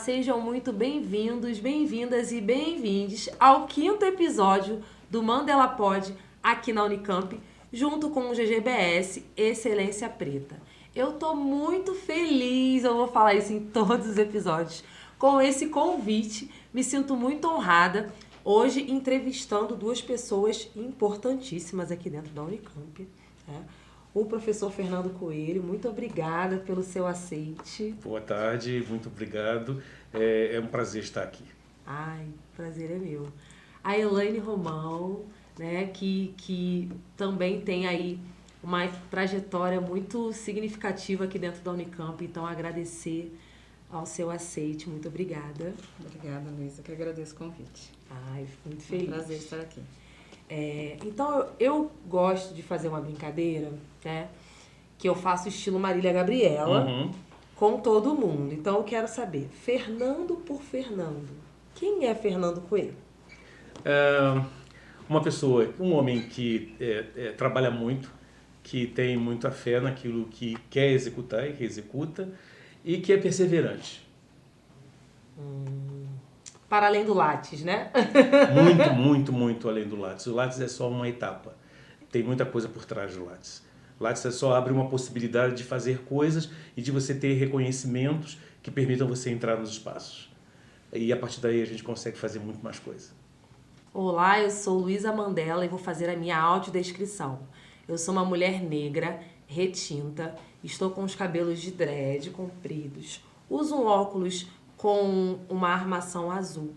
sejam muito bem-vindos, bem-vindas e bem-vindes ao 5º episódio do Mandela Pod aqui na Unicamp, junto com o GGBS Excelência Preta. Eu tô muito feliz, eu vou falar isso em todos os episódios, com esse convite, me sinto muito honrada, hoje entrevistando duas pessoas importantíssimas aqui dentro da Unicamp, né? O professor Fernando Coelho, muito obrigada pelo seu aceite. Boa tarde, muito obrigado. É um prazer estar aqui. Ai, prazer é meu. A Elaine Romão, né, que também tem aí uma trajetória muito significativa aqui dentro da Unicamp, então agradecer ao seu aceite, muito obrigada. Obrigada, Luísa, que agradeço o convite. Ai, fico muito feliz. É um prazer estar aqui. Então, eu gosto de fazer uma brincadeira, né? Que eu faço estilo Marília Gabriela com todo mundo. Então, eu quero saber, Fernando por Fernando, quem é Fernando Coelho? Uma pessoa, um homem que trabalha muito, que tem muita fé naquilo que quer executar e que executa, e que é perseverante. Para além do Lattes, né? Muito além do Lattes. O Lattes é só uma etapa. Tem muita coisa por trás do Lattes. O Lattes só abre uma possibilidade de fazer coisas e de você ter reconhecimentos que permitam você entrar nos espaços. E a partir daí a gente consegue fazer muito mais coisa. Olá, eu sou Luísa Mandela e vou fazer a minha audiodescrição. Eu sou uma mulher negra, retinta, estou com os cabelos de dread compridos, uso um óculos com uma armação azul.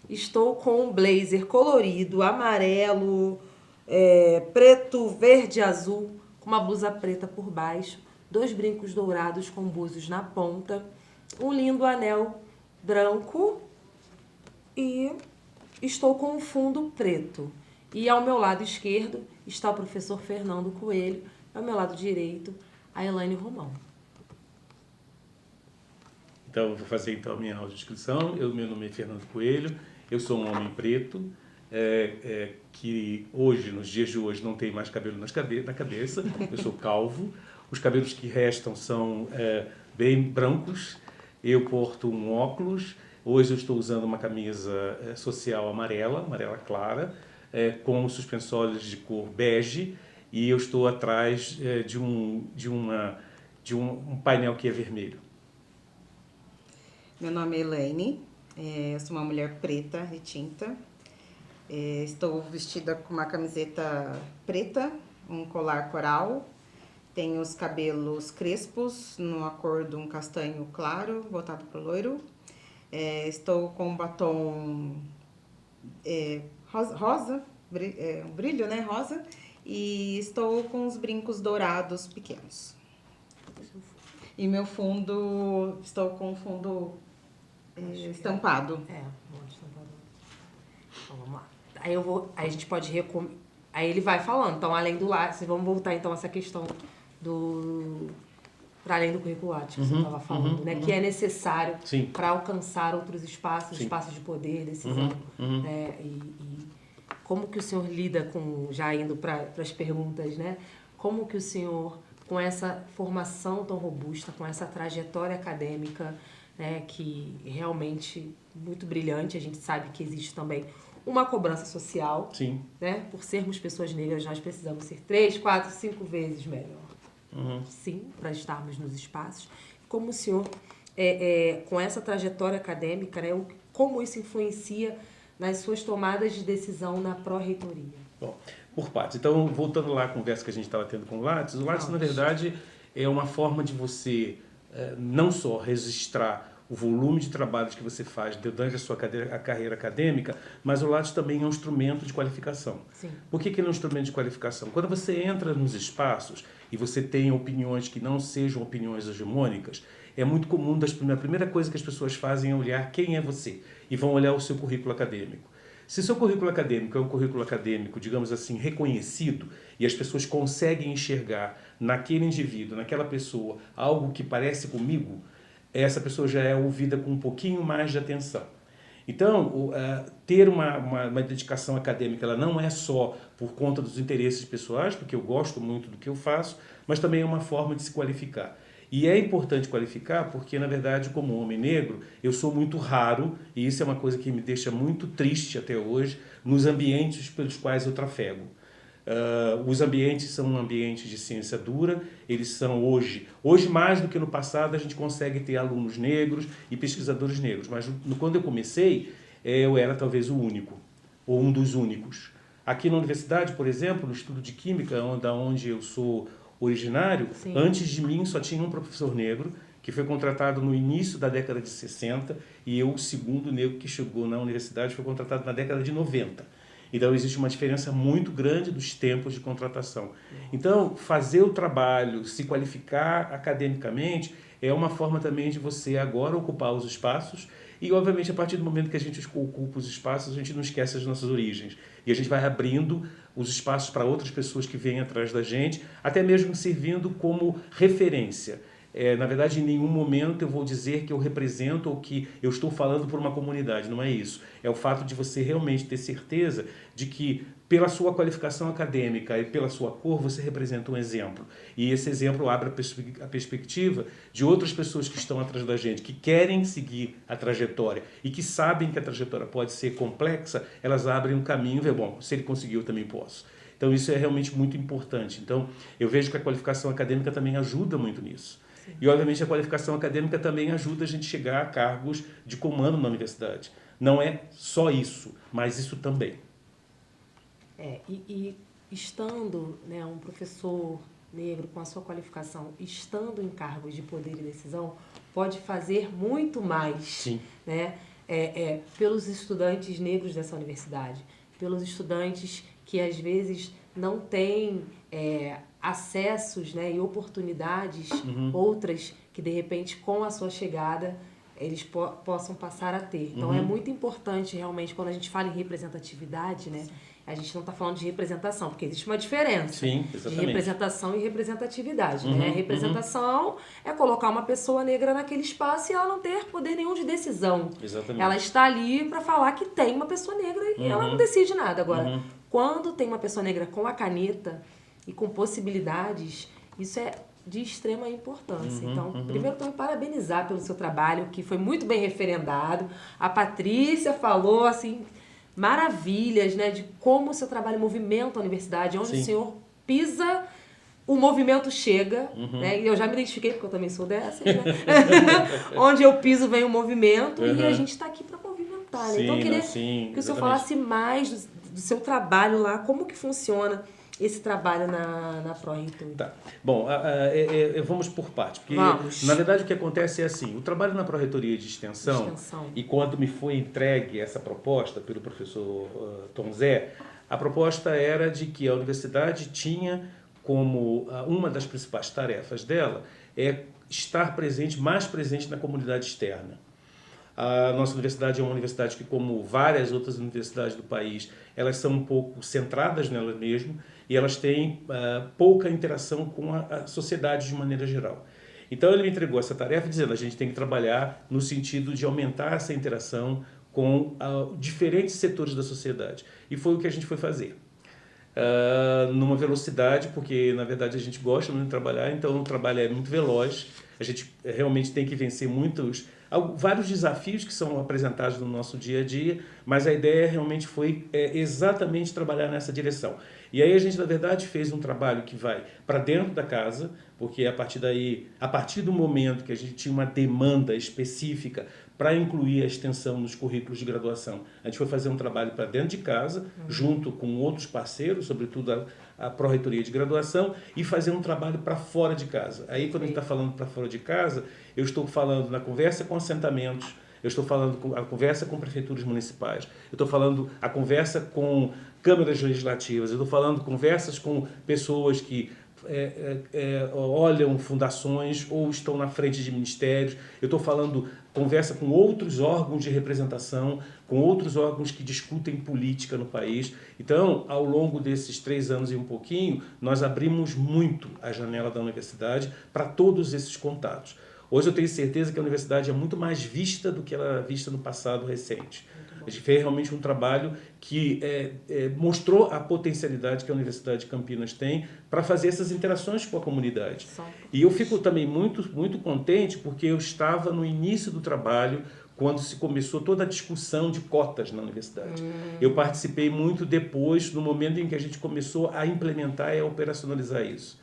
Estou com um blazer colorido, amarelo, preto, verde, azul, com uma blusa preta por baixo, 2 brincos dourados com búzios na ponta, um lindo anel branco e estou com um fundo preto. E ao meu lado esquerdo está o professor Fernando Coelho, ao meu lado direito a Elaine Romão. Então, eu vou fazer a minha audiodescrição. Meu nome é Fernando Coelho, eu sou um homem preto, que hoje, nos dias de hoje, não tem mais cabelo na cabeça, eu sou calvo, os cabelos que restam são bem brancos, eu porto um óculos, hoje eu estou usando uma camisa social amarela clara, com suspensórios de cor bege, e eu estou atrás de um painel que é vermelho. Meu nome é Elaine, eu sou uma mulher preta, retinta. Estou vestida com uma camiseta preta, um colar coral. Tenho os cabelos crespos, numa cor de um castanho claro, voltado para o loiro. Estou com um batom rosa, um brilho, né, rosa. E estou com os brincos dourados pequenos. E meu fundo, estou com um fundo estampado. Estampado. Então, vamos lá. Aí a gente pode aí ele vai falando. Então, além do Lattes, vamos voltar então a essa questão para além do currículo Lattes que você estava falando, né? Que é necessário para alcançar outros espaços, espaços de poder, decisão. Né? E como que o senhor lida com, já indo para as perguntas, né? Como que o senhor, com essa formação tão robusta, com essa trajetória acadêmica, né, que realmente muito brilhante, a gente sabe que existe também uma cobrança social, né? Por sermos pessoas negras, nós precisamos ser 3, 4, 5 vezes melhor. Sim, para estarmos nos espaços. Como o senhor, com essa trajetória acadêmica, né, como isso influencia nas suas tomadas de decisão na pró-reitoria? Bom, por partes. Então, voltando lá à conversa que a gente estava tendo com o Lattes na verdade, é uma forma de você não só registrar o volume de trabalhos que você faz durante a sua carreira acadêmica, mas o Lattes também é um instrumento de qualificação. Sim. Por que ele é um instrumento de qualificação? Quando você entra nos espaços e você tem opiniões que não sejam opiniões hegemônicas, é muito comum, a primeira coisa que as pessoas fazem é olhar quem é você e vão olhar o seu currículo acadêmico. Se seu currículo acadêmico é um currículo acadêmico, digamos assim, reconhecido, e as pessoas conseguem enxergar naquele indivíduo, naquela pessoa, algo que parece comigo, essa pessoa já é ouvida com um pouquinho mais de atenção. Então, ter uma dedicação acadêmica, ela não é só por conta dos interesses pessoais, porque eu gosto muito do que eu faço, mas também é uma forma de se qualificar. E é importante qualificar porque, na verdade, como homem negro, eu sou muito raro, e isso é uma coisa que me deixa muito triste até hoje, nos ambientes pelos quais eu trafego. Os ambientes são ambientes de ciência dura, eles são hoje mais do que no passado, a gente consegue ter alunos negros e pesquisadores negros, mas quando eu comecei, eu era talvez o único, ou um dos únicos. Aqui na universidade, por exemplo, no estudo de Química, onde eu sou originário, Sim. Antes de mim só tinha um professor negro, que foi contratado no início da década de 60, e eu, o segundo negro que chegou na universidade, foi contratado na década de 90. Então, existe uma diferença muito grande dos tempos de contratação. Então, fazer o trabalho, se qualificar academicamente, é uma forma também de você agora ocupar os espaços e, obviamente, a partir do momento que a gente ocupa os espaços, a gente não esquece as nossas origens. E a gente vai abrindo os espaços para outras pessoas que vêm atrás da gente, até mesmo servindo como referência. Na verdade, em nenhum momento eu vou dizer que eu represento ou que eu estou falando por uma comunidade, não é isso. É o fato de você realmente ter certeza de que, pela sua qualificação acadêmica e pela sua cor, você representa um exemplo. E esse exemplo abre a perspectiva de outras pessoas que estão atrás da gente, que querem seguir a trajetória e que sabem que a trajetória pode ser complexa, elas abrem um caminho e veem, bom, se ele conseguiu, eu também posso. Então, isso é realmente muito importante. Então, eu vejo que a qualificação acadêmica também ajuda muito nisso. E, obviamente, a qualificação acadêmica também ajuda a gente a chegar a cargos de comando na universidade. Não é só isso, mas isso também. E estando, né, um professor negro com a sua qualificação, estando em cargos de poder e decisão, pode fazer muito mais. Sim. Né, pelos estudantes negros dessa universidade, pelos estudantes que, às vezes, não têm acessos, né, e oportunidades outras que, de repente, com a sua chegada, eles possam passar a ter. Então, é muito importante, realmente, quando a gente fala em representatividade, né, a gente não está falando de representação, porque existe uma diferença. Sim, de representação e representatividade. Né? A representação é colocar uma pessoa negra naquele espaço e ela não ter poder nenhum de decisão. Exatamente. Ela está ali para falar que tem uma pessoa negra e ela não decide nada. Agora, quando tem uma pessoa negra com a caneta e com possibilidades, isso é de extrema importância. Então, primeiro, estou me parabenizar pelo seu trabalho, que foi muito bem referendado. A Patrícia falou, assim, maravilhas, né, de como o seu trabalho movimenta a universidade, onde o senhor pisa, o movimento chega, né? E eu já me identifiquei, porque eu também sou dessas, né? Onde eu piso, vem o movimento, e a gente está aqui para movimentar, né? Então, eu queria que o senhor falasse mais do seu trabalho lá, como que funciona esse trabalho na Pró-Reitor. Tá. Bom, vamos por partes, porque na verdade o que acontece é assim, o trabalho na Pró-Reitoria de Extensão, e quando me foi entregue essa proposta pelo professor Tom Zé, a proposta era de que a universidade tinha como uma das principais tarefas dela estar mais presente na comunidade externa. A nossa universidade é uma universidade que, como várias outras universidades do país, elas são um pouco centradas nelas mesmas e elas têm pouca interação com a sociedade de maneira geral. Então, ele me entregou essa tarefa dizendo a gente tem que trabalhar no sentido de aumentar essa interação com diferentes setores da sociedade. E foi o que a gente foi fazer. Numa velocidade, porque, na verdade, a gente gosta muito de trabalhar, então o trabalho é muito veloz, a gente realmente tem que vencer vários desafios que são apresentados no nosso dia a dia, mas a ideia realmente foi exatamente trabalhar nessa direção. E aí a gente, na verdade, fez um trabalho que vai para dentro da casa, porque a partir do momento que a gente tinha uma demanda específica para incluir a extensão nos currículos de graduação, a gente foi fazer um trabalho para dentro de casa, junto com outros parceiros, sobretudo a Pró-Reitoria de Graduação, e fazer um trabalho para fora de casa. Aí, quando a gente está falando para fora de casa, eu estou falando na conversa com assentamentos, eu estou falando a conversa com prefeituras municipais, eu estou falando a conversa com câmaras legislativas, eu estou falando conversas com pessoas que olham fundações ou estão na frente de ministérios, eu estou falando conversa com outros órgãos de representação, com outros órgãos que discutem política no país. Então, ao longo desses 3 anos e um pouquinho, nós abrimos muito a janela da universidade para todos esses contatos. Hoje eu tenho certeza que a universidade é muito mais vista do que ela era vista no passado recente. A gente fez realmente um trabalho que mostrou a potencialidade que a Universidade de Campinas tem para fazer essas interações com a comunidade. E eu fico também muito, muito contente porque eu estava no início do trabalho quando se começou toda a discussão de cotas na universidade. Eu participei muito depois, no momento em que a gente começou a implementar e a operacionalizar isso.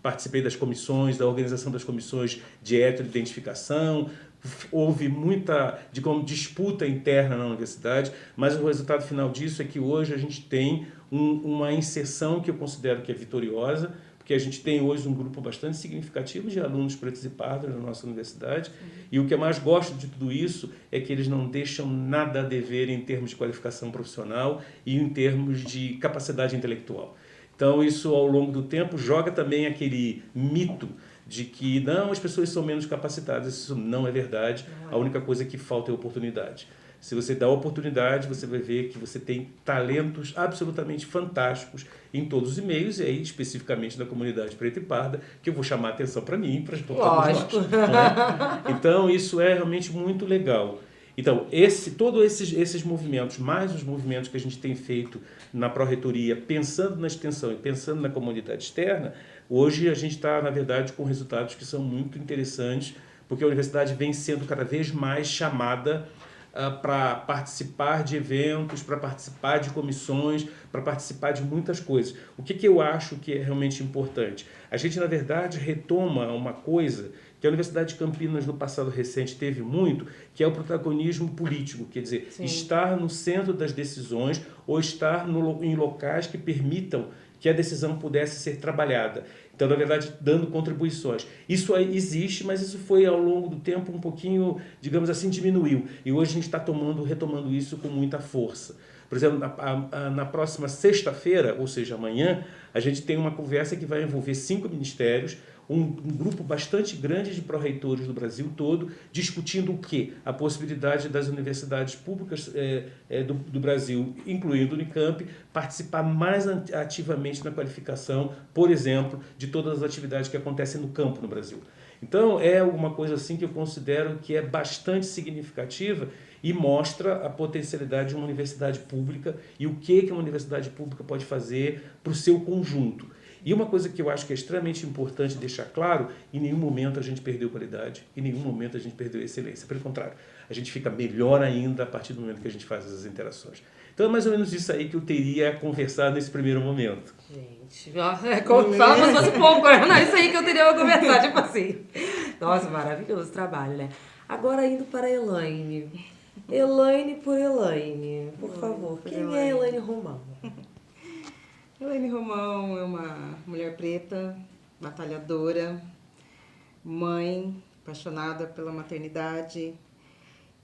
Participei das comissões, da organização das comissões de heteroidentificação, houve muita, digamos, disputa interna na universidade, mas o resultado final disso é que hoje a gente tem uma inserção que eu considero que é vitoriosa, porque a gente tem hoje um grupo bastante significativo de alunos pretos e pardos na nossa universidade, e o que eu mais gosto de tudo isso é que eles não deixam nada a dever em termos de qualificação profissional e em termos de capacidade intelectual. Então, isso, ao longo do tempo, joga também aquele mito de que, não, as pessoas são menos capacitadas. Isso não é verdade. A única coisa que falta é oportunidade. Se você dá oportunidade, você vai ver que você tem talentos absolutamente fantásticos em todos os meios, e aí, especificamente na comunidade preta e parda, que eu vou chamar a atenção para mim, para todos nós. Né? Então, isso é realmente muito legal. Então, todos esses movimentos, mais os movimentos que a gente tem feito na pró-reitoria, pensando na extensão e pensando na comunidade externa, hoje a gente está, na verdade, com resultados que são muito interessantes, porque a universidade vem sendo cada vez mais chamada para participar de eventos, para participar de comissões, para participar de muitas coisas. O que eu acho que é realmente importante? A gente, na verdade, retoma uma coisa que a Universidade de Campinas, no passado recente, teve muito, que é o protagonismo político, quer dizer, estar no centro das decisões ou estar em locais que permitam que a decisão pudesse ser trabalhada. Então, na verdade, dando contribuições. Isso aí existe, mas isso foi, ao longo do tempo, um pouquinho, digamos assim, diminuiu. E hoje a gente está retomando isso com muita força. Por exemplo, na próxima sexta-feira, ou seja, amanhã, a gente tem uma conversa que vai envolver 5 ministérios, um grupo bastante grande de pró-reitores do Brasil todo, discutindo o quê? A possibilidade das universidades públicas do Brasil, incluindo o Unicamp, participar mais ativamente na qualificação, por exemplo, de todas as atividades que acontecem no campo no Brasil. Então, é uma coisa assim que eu considero que é bastante significativa e mostra a potencialidade de uma universidade pública e o que uma universidade pública pode fazer para o seu conjunto. E uma coisa que eu acho que é extremamente importante deixar claro, em nenhum momento a gente perdeu qualidade, em nenhum momento a gente perdeu excelência. Pelo contrário, a gente fica melhor ainda a partir do momento que a gente faz essas interações. Então é mais ou menos isso aí que eu teria a conversar nesse primeiro momento. Gente, fala como se fosse pouco, né? Não, isso aí que eu teria a conversar, tipo assim. Nossa, maravilhoso trabalho, né? Agora indo para a Elaine. Elaine por Elaine, por favor. Quem é Elaine Romão? Elaine Romão é uma mulher preta, batalhadora, mãe, apaixonada pela maternidade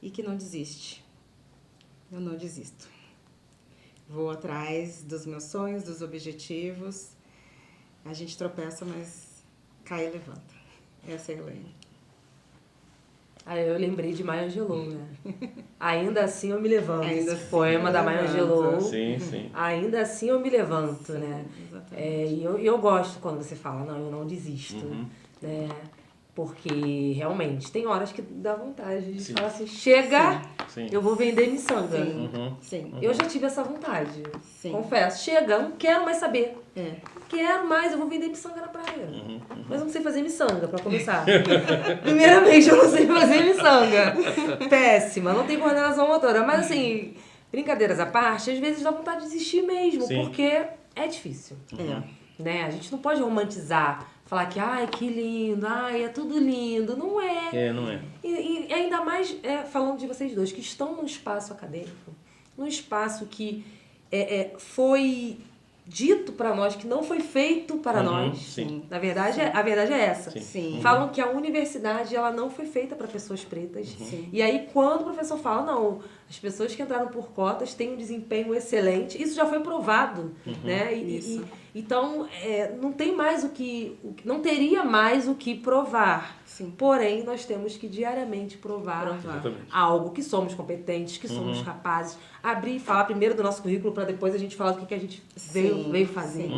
e que não desiste. Eu não desisto. Vou atrás dos meus sonhos, dos objetivos. A gente tropeça, mas cai e levanta. Essa é a Elaine. Aí eu lembrei de Maya Angelou, né? Ainda assim eu me levanto. Ainda Esse poema da Maya Angelou. Sim, sim. Ainda assim eu me levanto, sim, né? Exatamente. E eu gosto quando você fala, não, eu não desisto. Né? Porque realmente tem horas que dá vontade de falar assim, chega, sim. Eu vou vender miçanga. Sim. Eu já tive essa vontade. Sim. Confesso, chega, não quero mais saber. É. Quero mais, eu vou vender miçanga na praia. Mas eu não sei fazer miçanga, pra começar. Primeiramente, eu não sei fazer miçanga. Péssima, não tenho coordenação motora. Mas assim, brincadeiras à parte, às vezes dá vontade de desistir mesmo, porque é difícil. Né? A gente não pode romantizar, falar que, ai, que lindo, ai, é tudo lindo. Não é. Não é. E ainda mais falando de vocês dois, que estão num espaço acadêmico, num espaço que foi dito para nós, que não foi feito para nós. Sim. Na verdade, a verdade é essa. Sim. Falam que a universidade ela não foi feita para pessoas pretas. E aí, quando o professor fala, não, as pessoas que entraram por cotas têm um desempenho excelente, isso já foi provado. Né? Então, não tem mais não teria mais o que provar. Sim. Porém, nós temos que diariamente provar algo, que somos competentes, que somos capazes. Abrir e falar primeiro do nosso currículo para depois a gente falar do que a gente veio fazer.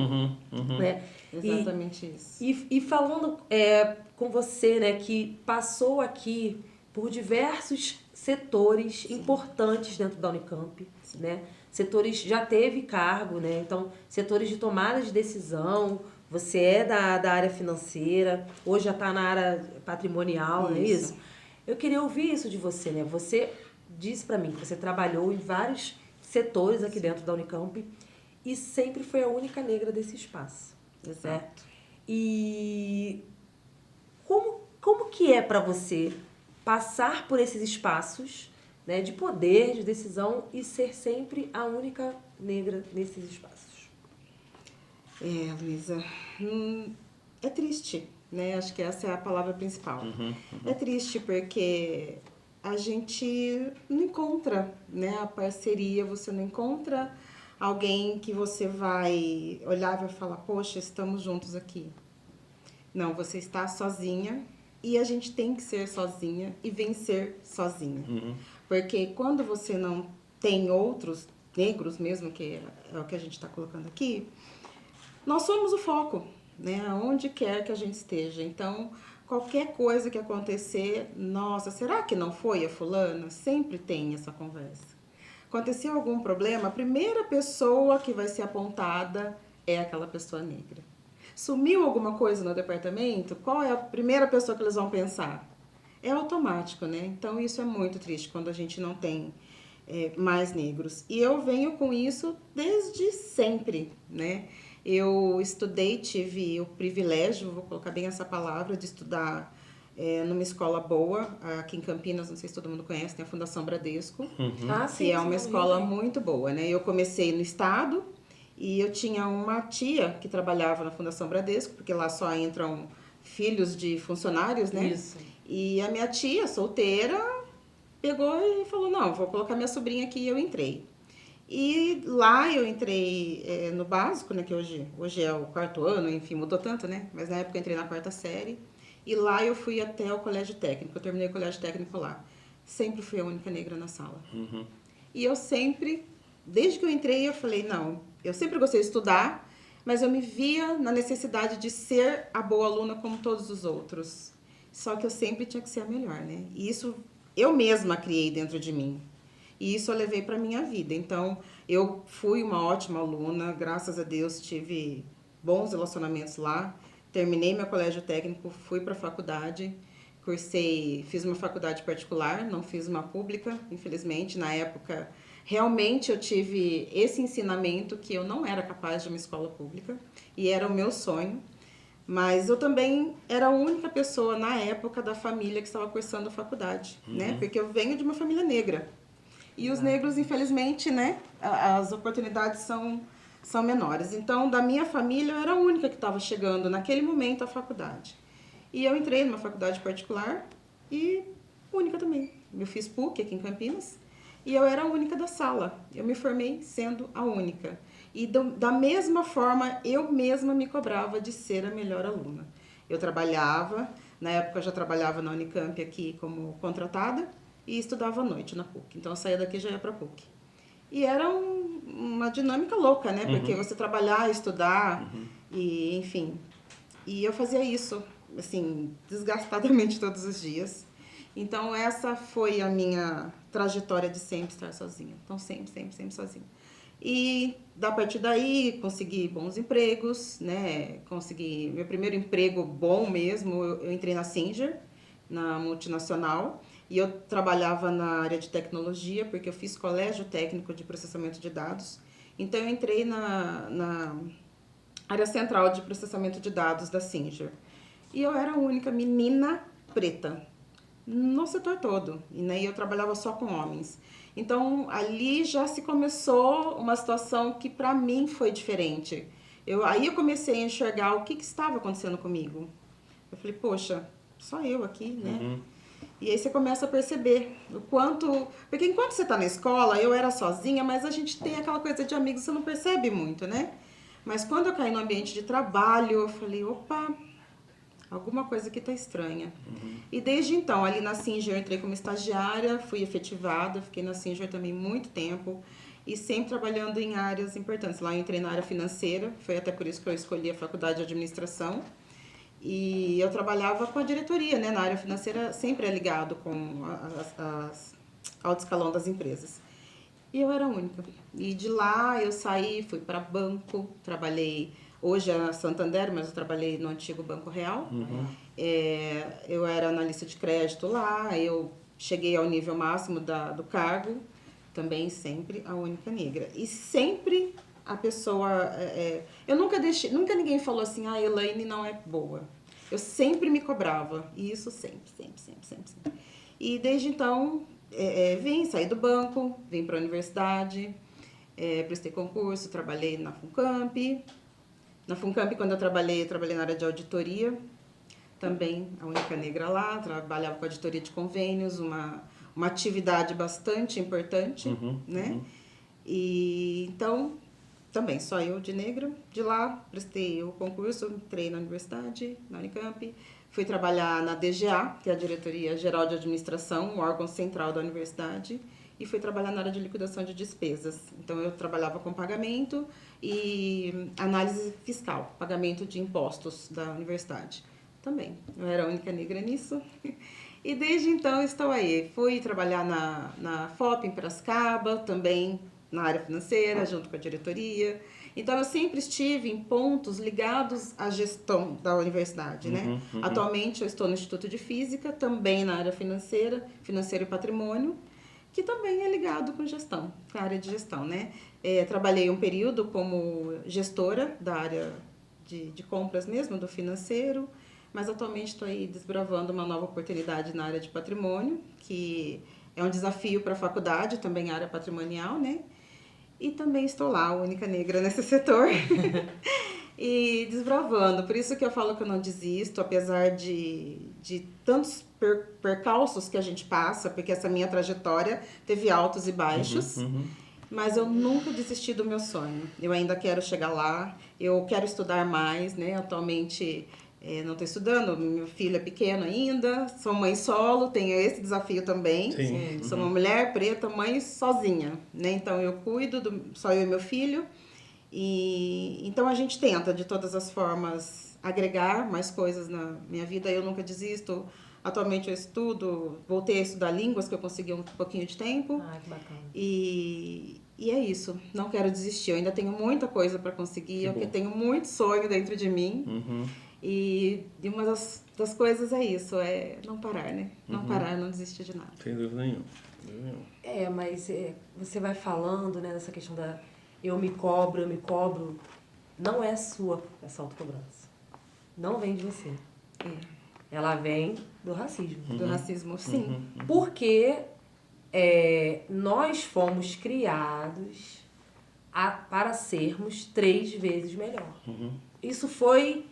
Né? Exatamente isso. E falando com você, né, que passou aqui por diversos setores importantes dentro da Unicamp, né? Setores, já teve cargo, né? Então, setores de tomada de decisão, você é da área financeira, hoje já está na área patrimonial, não é isso? Eu queria ouvir isso de você, né? Você disse para mim que você trabalhou em vários setores aqui dentro da Unicamp e sempre foi a única negra desse espaço. Exato. Né? E como que é para você passar por esses espaços, né, de poder, de decisão e ser sempre a única negra nesses espaços? Luísa, é triste, né? Acho que essa é a palavra principal. É triste porque a gente não encontra, né, a parceria, você não encontra alguém que você vai olhar e vai falar, poxa, estamos juntos aqui. Não, você está sozinha e a gente tem que ser sozinha e vencer sozinha. Porque quando você não tem outros negros mesmo, que é o que a gente está colocando aqui, nós somos o foco, né? Onde quer que a gente esteja. Então, qualquer coisa que acontecer, nossa, será que não foi a fulana? Sempre tem essa conversa. Aconteceu algum problema, a primeira pessoa que vai ser apontada é aquela pessoa negra. Sumiu alguma coisa no departamento, qual é a primeira pessoa que eles vão pensar? É automático, né? Então, isso é muito triste quando a gente não tem mais negros. E eu venho com isso desde sempre, né? Eu estudei, tive o privilégio, vou colocar bem essa palavra, de estudar numa escola boa, aqui em Campinas, não sei se todo mundo conhece, tem a Fundação Bradesco, que é uma escola muito boa, né? Eu comecei no estado e eu tinha uma tia que trabalhava na Fundação Bradesco, porque lá só entram filhos de funcionários, né? Isso. E a minha tia, solteira, pegou e falou, não, vou colocar minha sobrinha aqui, e eu entrei. E lá eu entrei no básico, né, que hoje é o 4º ano, enfim, mudou tanto, né? Mas na época eu entrei na 4ª série. E lá eu fui até o colégio técnico, eu terminei o colégio técnico lá. Sempre fui a única negra na sala. E eu sempre, desde que eu entrei, eu falei, não, eu sempre gostei de estudar, mas eu me via na necessidade de ser a boa aluna como todos os outros. Só que eu sempre tinha que ser a melhor, né? E isso eu mesma criei dentro de mim. E isso eu levei para minha vida. Então, eu fui uma ótima aluna, graças a Deus tive bons relacionamentos lá. Terminei meu colégio técnico, fui para a faculdade, cursei, fiz uma faculdade particular, não fiz uma pública, infelizmente. Na época, realmente eu tive esse ensinamento que eu não era capaz de uma escola pública e era o meu sonho. Mas eu também era a única pessoa na época da família que estava cursando a faculdade, né? Porque eu venho de uma família negra. E os negros, infelizmente, né, as oportunidades são menores. Então, da minha família, eu era a única que estava chegando naquele momento à faculdade. E eu entrei numa faculdade particular e única também. Eu fiz PUC aqui em Campinas e eu era a única da sala. Eu me formei sendo a única. E da mesma forma, eu mesma me cobrava de ser a melhor aluna. Eu trabalhava, na época eu já trabalhava na Unicamp aqui como contratada, e estudava à noite na PUC. Então, eu saía daqui e já ia para a PUC. E era uma dinâmica louca, né? Porque você trabalhar, estudar, e enfim. E eu fazia isso, assim, desgastadamente todos os dias. Então, essa foi a minha trajetória de sempre estar sozinha. Então, sempre sozinha. E, a partir daí, consegui bons empregos, né? Consegui meu primeiro emprego bom mesmo. Eu entrei na Singer, na multinacional. E eu trabalhava na área de tecnologia, porque eu fiz colégio técnico de processamento de dados. Então, eu entrei na área central de processamento de dados da Singer. E eu era a única menina preta no setor todo. E né, eu trabalhava só com homens. Então, ali já se começou uma situação que, para mim, foi diferente. Aí eu comecei a enxergar o que estava acontecendo comigo. Eu falei, poxa, só eu aqui, né? E aí você começa a perceber o quanto... Porque enquanto você está na escola, eu era sozinha, mas a gente tem aquela coisa de amigos, você não percebe muito, né? Mas quando eu caí no ambiente de trabalho, eu falei, opa, alguma coisa aqui está estranha. E desde então, ali na Singer, eu entrei como estagiária, fui efetivada, fiquei na Singer também muito tempo. E sempre trabalhando em áreas importantes. Lá eu entrei na área financeira, foi até por isso que eu escolhi a faculdade de administração. E eu trabalhava com a diretoria, né? Na área financeira sempre é ligado com alto escalão das empresas. E eu era a única. E de lá eu saí, fui para banco, trabalhei, hoje é Santander, mas eu trabalhei no antigo Banco Real. Eu era analista de crédito lá, eu cheguei ao nível máximo do cargo, também sempre a única negra. E sempre a pessoa... eu nunca ninguém falou assim, a Elaine não é boa. Eu sempre me cobrava, e isso sempre. E desde então... saí do banco, vim para a universidade, prestei concurso, trabalhei na Funcamp. Na Funcamp, quando eu trabalhei na área de auditoria, também a única negra lá, trabalhava com auditoria de convênios, uma atividade bastante importante, né? E então, também só eu de negra. De lá, prestei o concurso, entrei na universidade, na Unicamp. Fui trabalhar na DGA, que é a Diretoria Geral de Administração, o órgão central da universidade, e fui trabalhar na área de liquidação de despesas. Então, eu trabalhava com pagamento e análise fiscal, pagamento de impostos da universidade. Também, eu era a única negra nisso. E desde então estou aí. Fui trabalhar na FOP em Piracicaba, também na área financeira, junto com a diretoria. Então, eu sempre estive em pontos ligados à gestão da universidade, né? Atualmente, eu estou no Instituto de Física, também na área financeira, financeiro e patrimônio, que também é ligado com gestão, com a área de gestão, né? Trabalhei um período como gestora da área de compras mesmo, do financeiro, mas atualmente estou aí desbravando uma nova oportunidade na área de patrimônio, que é um desafio para a faculdade, também área patrimonial, né? E também estou lá, a única negra nesse setor, e desbravando. Por isso que eu falo que eu não desisto, apesar de tantos percalços que a gente passa, porque essa minha trajetória teve altos e baixos, mas eu nunca desisti do meu sonho. Eu ainda quero chegar lá, eu quero estudar mais, né? Atualmente... não estou estudando, meu filho é pequeno ainda, sou mãe solo, tenho esse desafio também. Sim. Sou uma mulher preta, mãe sozinha, né? Então eu cuido, só eu e meu filho. E então a gente tenta, de todas as formas, agregar mais coisas na minha vida. Eu nunca desisto. Atualmente eu estudo, voltei a estudar línguas, que eu consegui um pouquinho de tempo. Ah, que bacana. E é isso, não quero desistir. Eu ainda tenho muita coisa para conseguir, porque tenho muito sonho dentro de mim. E uma das coisas é isso, é não parar, né? Não parar, não desistir de nada. Sem dúvida nenhuma. Mas você vai falando, né, dessa questão da eu me cobro. Não é sua essa autocobrança. Não vem de você. Ela vem do racismo. Do racismo, sim. Porque nós fomos criados para sermos 3 vezes melhor. Isso foi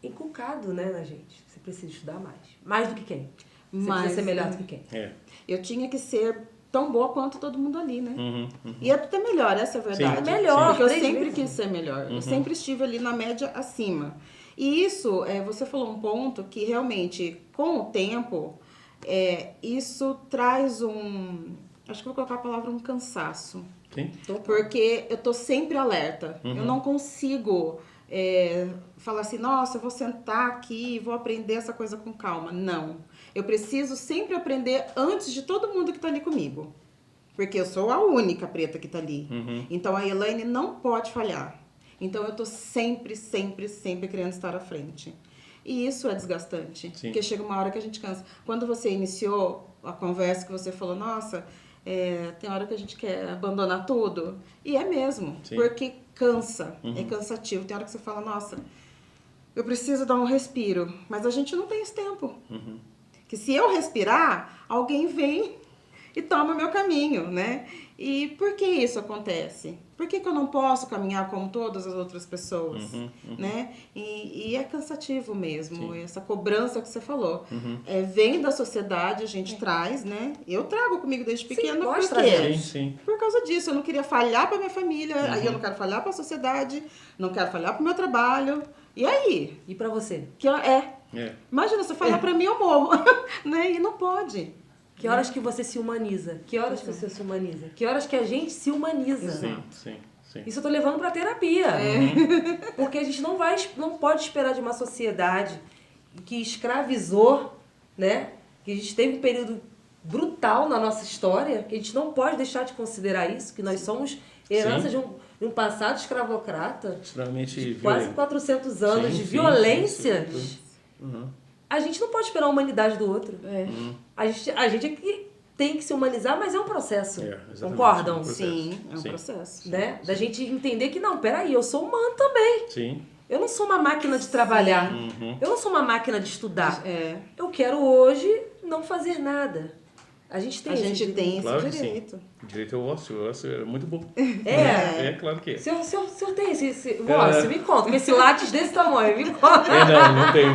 inculcado, né, na gente. Você precisa estudar mais. Mais do que quem? Você precisa ser melhor do que quem? Eu tinha que ser tão boa quanto todo mundo ali, né? E até melhor, essa é a verdade. Sim, melhor. Porque eu sempre quis ser melhor. Eu sempre estive ali na média acima. E isso, você falou um ponto que realmente, com o tempo, isso traz acho que vou colocar a palavra um cansaço. Sim. Porque eu tô sempre alerta. Eu não consigo... falar assim, nossa, eu vou sentar aqui e vou aprender essa coisa com calma. Não. Eu preciso sempre aprender antes de todo mundo que está ali comigo. Porque eu sou a única preta que está ali. Então, a Elaine não pode falhar. Então, eu tô sempre querendo estar à frente. E isso é desgastante. Sim. Porque chega uma hora que a gente cansa. Quando você iniciou a conversa, que você falou, nossa... tem hora que a gente quer abandonar tudo. E é mesmo. Sim. Porque cansa. É cansativo. Tem hora que você fala, nossa, eu preciso dar um respiro. Mas a gente não tem esse tempo. Que se eu respirar, alguém vem e toma o meu caminho, né? E por que isso acontece? Por que eu não posso caminhar como todas as outras pessoas, né? E é cansativo mesmo, essa cobrança que você falou. Vem da sociedade, a gente traz, né? Eu trago comigo desde pequena, por causa disso. Eu não queria falhar para minha família, aí eu não quero falhar para a sociedade, não quero falhar para o meu trabalho. E aí? E para você? Imagina, você falar para mim, eu morro, né? E não pode. Que horas que você se humaniza? Que horas que você se humaniza? Que horas que a gente se humaniza? Sim. Isso eu tô levando pra terapia. Porque a gente não pode esperar de uma sociedade que escravizou, né? Que a gente teve um período brutal na nossa história, que a gente não pode deixar de considerar isso, que nós somos herança de um passado escravocrata, extremamente de quase violento. 400 anos de violências. A gente não pode esperar a humanidade do outro. A gente é que tem que se humanizar, mas é um processo. Concordam? É um processo. Sim, é um processo. Né? Da gente entender que, não, peraí, eu sou humano também. Sim. Eu não sou uma máquina de trabalhar. Eu não sou uma máquina de estudar. Eu quero hoje não fazer nada. A gente tem esse direito. O direito ao ócio. O ócio é muito bom. Claro que é. O senhor tem esse ócio? Me conta. Com esse látis desse tamanho, me conta.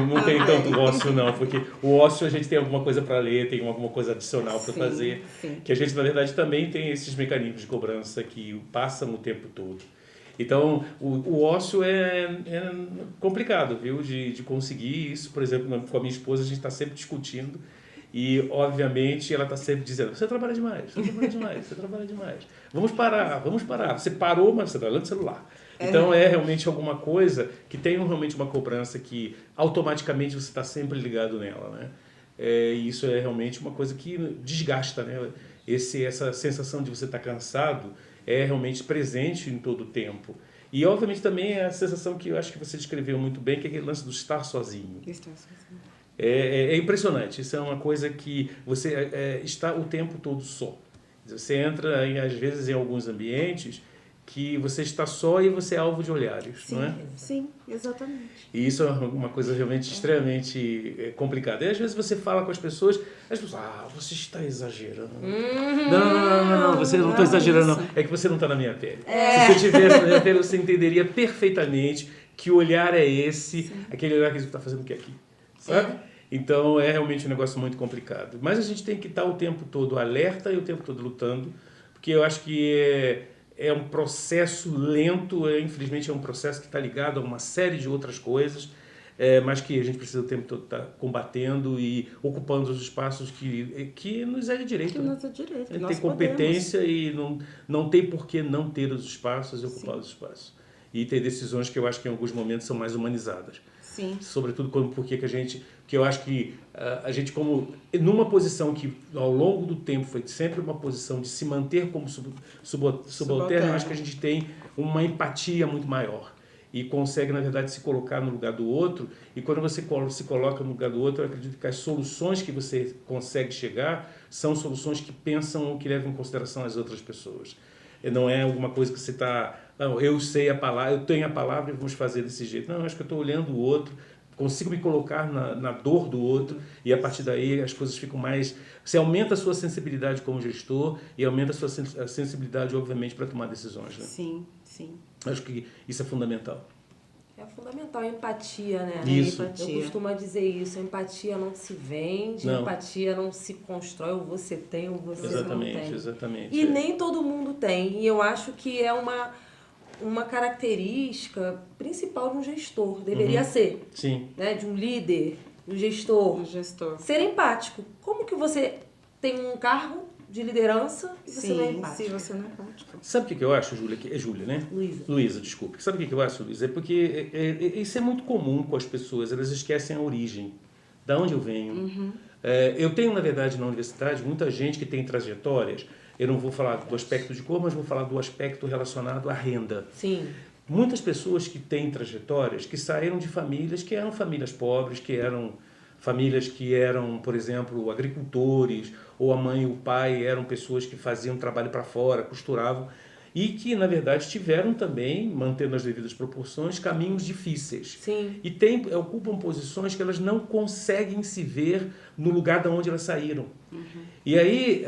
Não tem tanto ócio não, porque o ócio a gente tem alguma coisa para ler, tem alguma coisa adicional para fazer. Sim. Que a gente, na verdade, também tem esses mecanismos de cobrança que passam o tempo todo. Então, o ócio é complicado, viu? De conseguir isso. Por exemplo, com a minha esposa, a gente está sempre discutindo. E, obviamente, ela está sempre dizendo, você trabalha demais, você trabalha demais. Vamos parar. Você parou, mas você está olhando o celular. Então, é realmente alguma coisa que tem realmente uma cobrança que automaticamente você está sempre ligado nela, né? E isso é realmente uma coisa que desgasta, né? Essa sensação de você estar cansado é realmente presente em todo o tempo. E, obviamente, também é a sensação que eu acho que você descreveu muito bem, que é aquele lance do estar sozinho. Estar sozinho. É impressionante, isso é uma coisa que você está o tempo todo só. Você entra, às vezes, em alguns ambientes que você está só e você é alvo de olhares, sim, não é? Sim, exatamente. E isso é uma coisa realmente extremamente complicada. E às vezes você fala com as pessoas você está exagerando. Não, você não está exagerando, não. É que você não está na minha pele. Se você estivesse na minha pele, você entenderia perfeitamente que olhar é esse, aquele olhar que você está fazendo o que aqui. Sabe? Então é realmente um negócio muito complicado. Mas a gente tem que estar o tempo todo alerta e o tempo todo lutando, porque eu acho que é um processo lento, infelizmente é um processo que está ligado a uma série de outras coisas, mas que a gente precisa o tempo todo estar combatendo e ocupando os espaços que nos é de direito. Que nos é direito. A gente tem competência e não tem por que não ter os espaços e ocupar os espaços. E ter decisões que eu acho que em alguns momentos são mais humanizadas. Sim. Sobretudo porque que eu acho que a gente, como numa posição que ao longo do tempo foi sempre uma posição de se manter como subalterno, eu acho que a gente tem uma empatia muito maior e consegue, na verdade, se colocar no lugar do outro. E quando você se coloca no lugar do outro, eu acredito que as soluções que você consegue chegar são soluções que pensam, que levam em consideração as outras pessoas. Não é alguma coisa que você está... Não, eu sei a palavra, eu tenho a palavra e vamos fazer desse jeito. Não, eu acho que eu estou olhando o outro, consigo me colocar na dor do outro e a partir daí as coisas ficam mais... Você aumenta a sua sensibilidade como gestor e aumenta a sua sensibilidade, obviamente, para tomar decisões. Né? Sim. Acho que isso é fundamental. É fundamental a empatia, né? Isso. Eu costumo dizer isso, a empatia não se vende, a empatia não se constrói, ou você tem ou você não tem. Exatamente. E nem todo mundo tem, e eu acho que é uma característica principal de um gestor, deveria ser. Sim. Né? De um líder, um gestor. Ser empático. Como que você tem um cargo de liderança e você não é empático? Sim, você não é empático. Sabe o que eu acho, Júlia? É Júlia, né? Luísa, desculpe. Sabe o que eu acho, Luísa? É porque isso é muito comum com as pessoas, elas esquecem a origem, da onde eu venho. Eu tenho, na verdade, na universidade, muita gente que tem trajetórias. Eu não vou falar do aspecto de cor, mas vou falar do aspecto relacionado à renda. Sim. Muitas pessoas que têm trajetórias que saíram de famílias que eram famílias pobres, que eram famílias que eram, por exemplo, agricultores, ou a mãe e o pai eram pessoas que faziam trabalho para fora, costuravam, e que, na verdade, tiveram também, mantendo as devidas proporções, caminhos difíceis. Sim. E ocupam posições que elas não conseguem se ver no lugar de onde elas saíram. E aí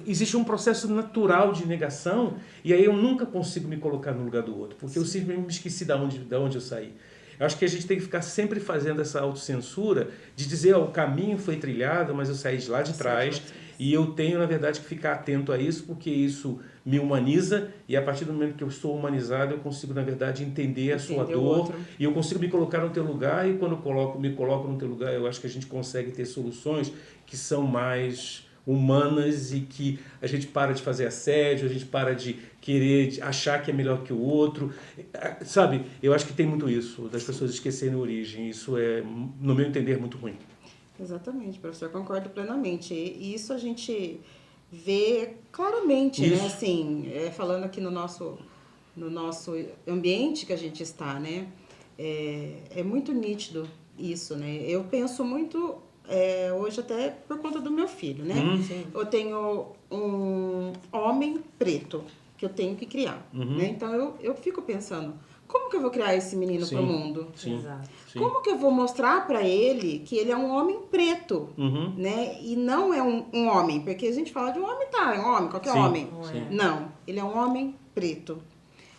existe um processo natural de negação, e aí eu nunca consigo me colocar no lugar do outro, porque eu simplesmente me esqueci de onde eu saí. Eu acho que a gente tem que ficar sempre fazendo essa autocensura de dizer, o caminho foi trilhado, mas eu saí de lá de trás, e eu tenho, na verdade, que ficar atento a isso, porque isso me humaniza, e a partir do momento que eu sou humanizado, eu consigo, na verdade, entender a sua dor, e eu consigo me colocar no teu lugar, e quando eu me coloco no teu lugar, eu acho que a gente consegue ter soluções que são mais humanas e que a gente para de fazer assédio, a gente para de querer achar que é melhor que o outro, sabe? Eu acho que tem muito isso, das pessoas esquecerem a origem, isso é, no meu entender, muito ruim. Exatamente, professor, concordo plenamente. E isso a gente vê claramente, né? Assim, falando aqui no nosso ambiente que a gente está, né? É muito nítido isso, né? Eu penso muito, hoje até por conta do meu filho, né? Eu tenho um homem preto que eu tenho que criar, né? Então eu fico pensando, como que eu vou criar esse menino para o mundo? Exato. Como que eu vou mostrar para ele que ele é um homem preto, né? E não é um homem, porque a gente fala de um homem, tá, é um homem, qualquer homem. Não, ele é um homem preto,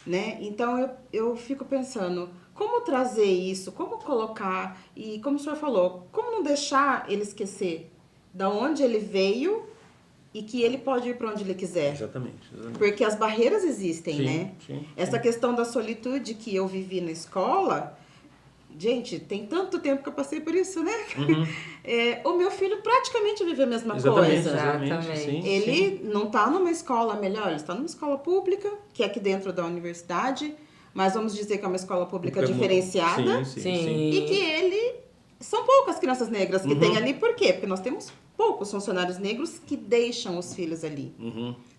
né? Então eu fico pensando, como trazer isso, como colocar, e como o senhor falou, como não deixar ele esquecer da onde ele veio e que ele pode ir para onde ele quiser. Exatamente. Porque as barreiras existem, né? Sim. Essa questão da solitude que eu vivi na escola, gente, tem tanto tempo que eu passei por isso, né? O meu filho praticamente vive a mesma coisa. Exatamente. Sim, ele não está numa escola melhor, ele está numa escola pública, que é aqui dentro da universidade, mas vamos dizer que é uma escola pública diferenciada. Sim. E que ele... São poucas crianças negras que tem ali, por quê? Porque nós temos poucos funcionários negros que deixam os filhos ali.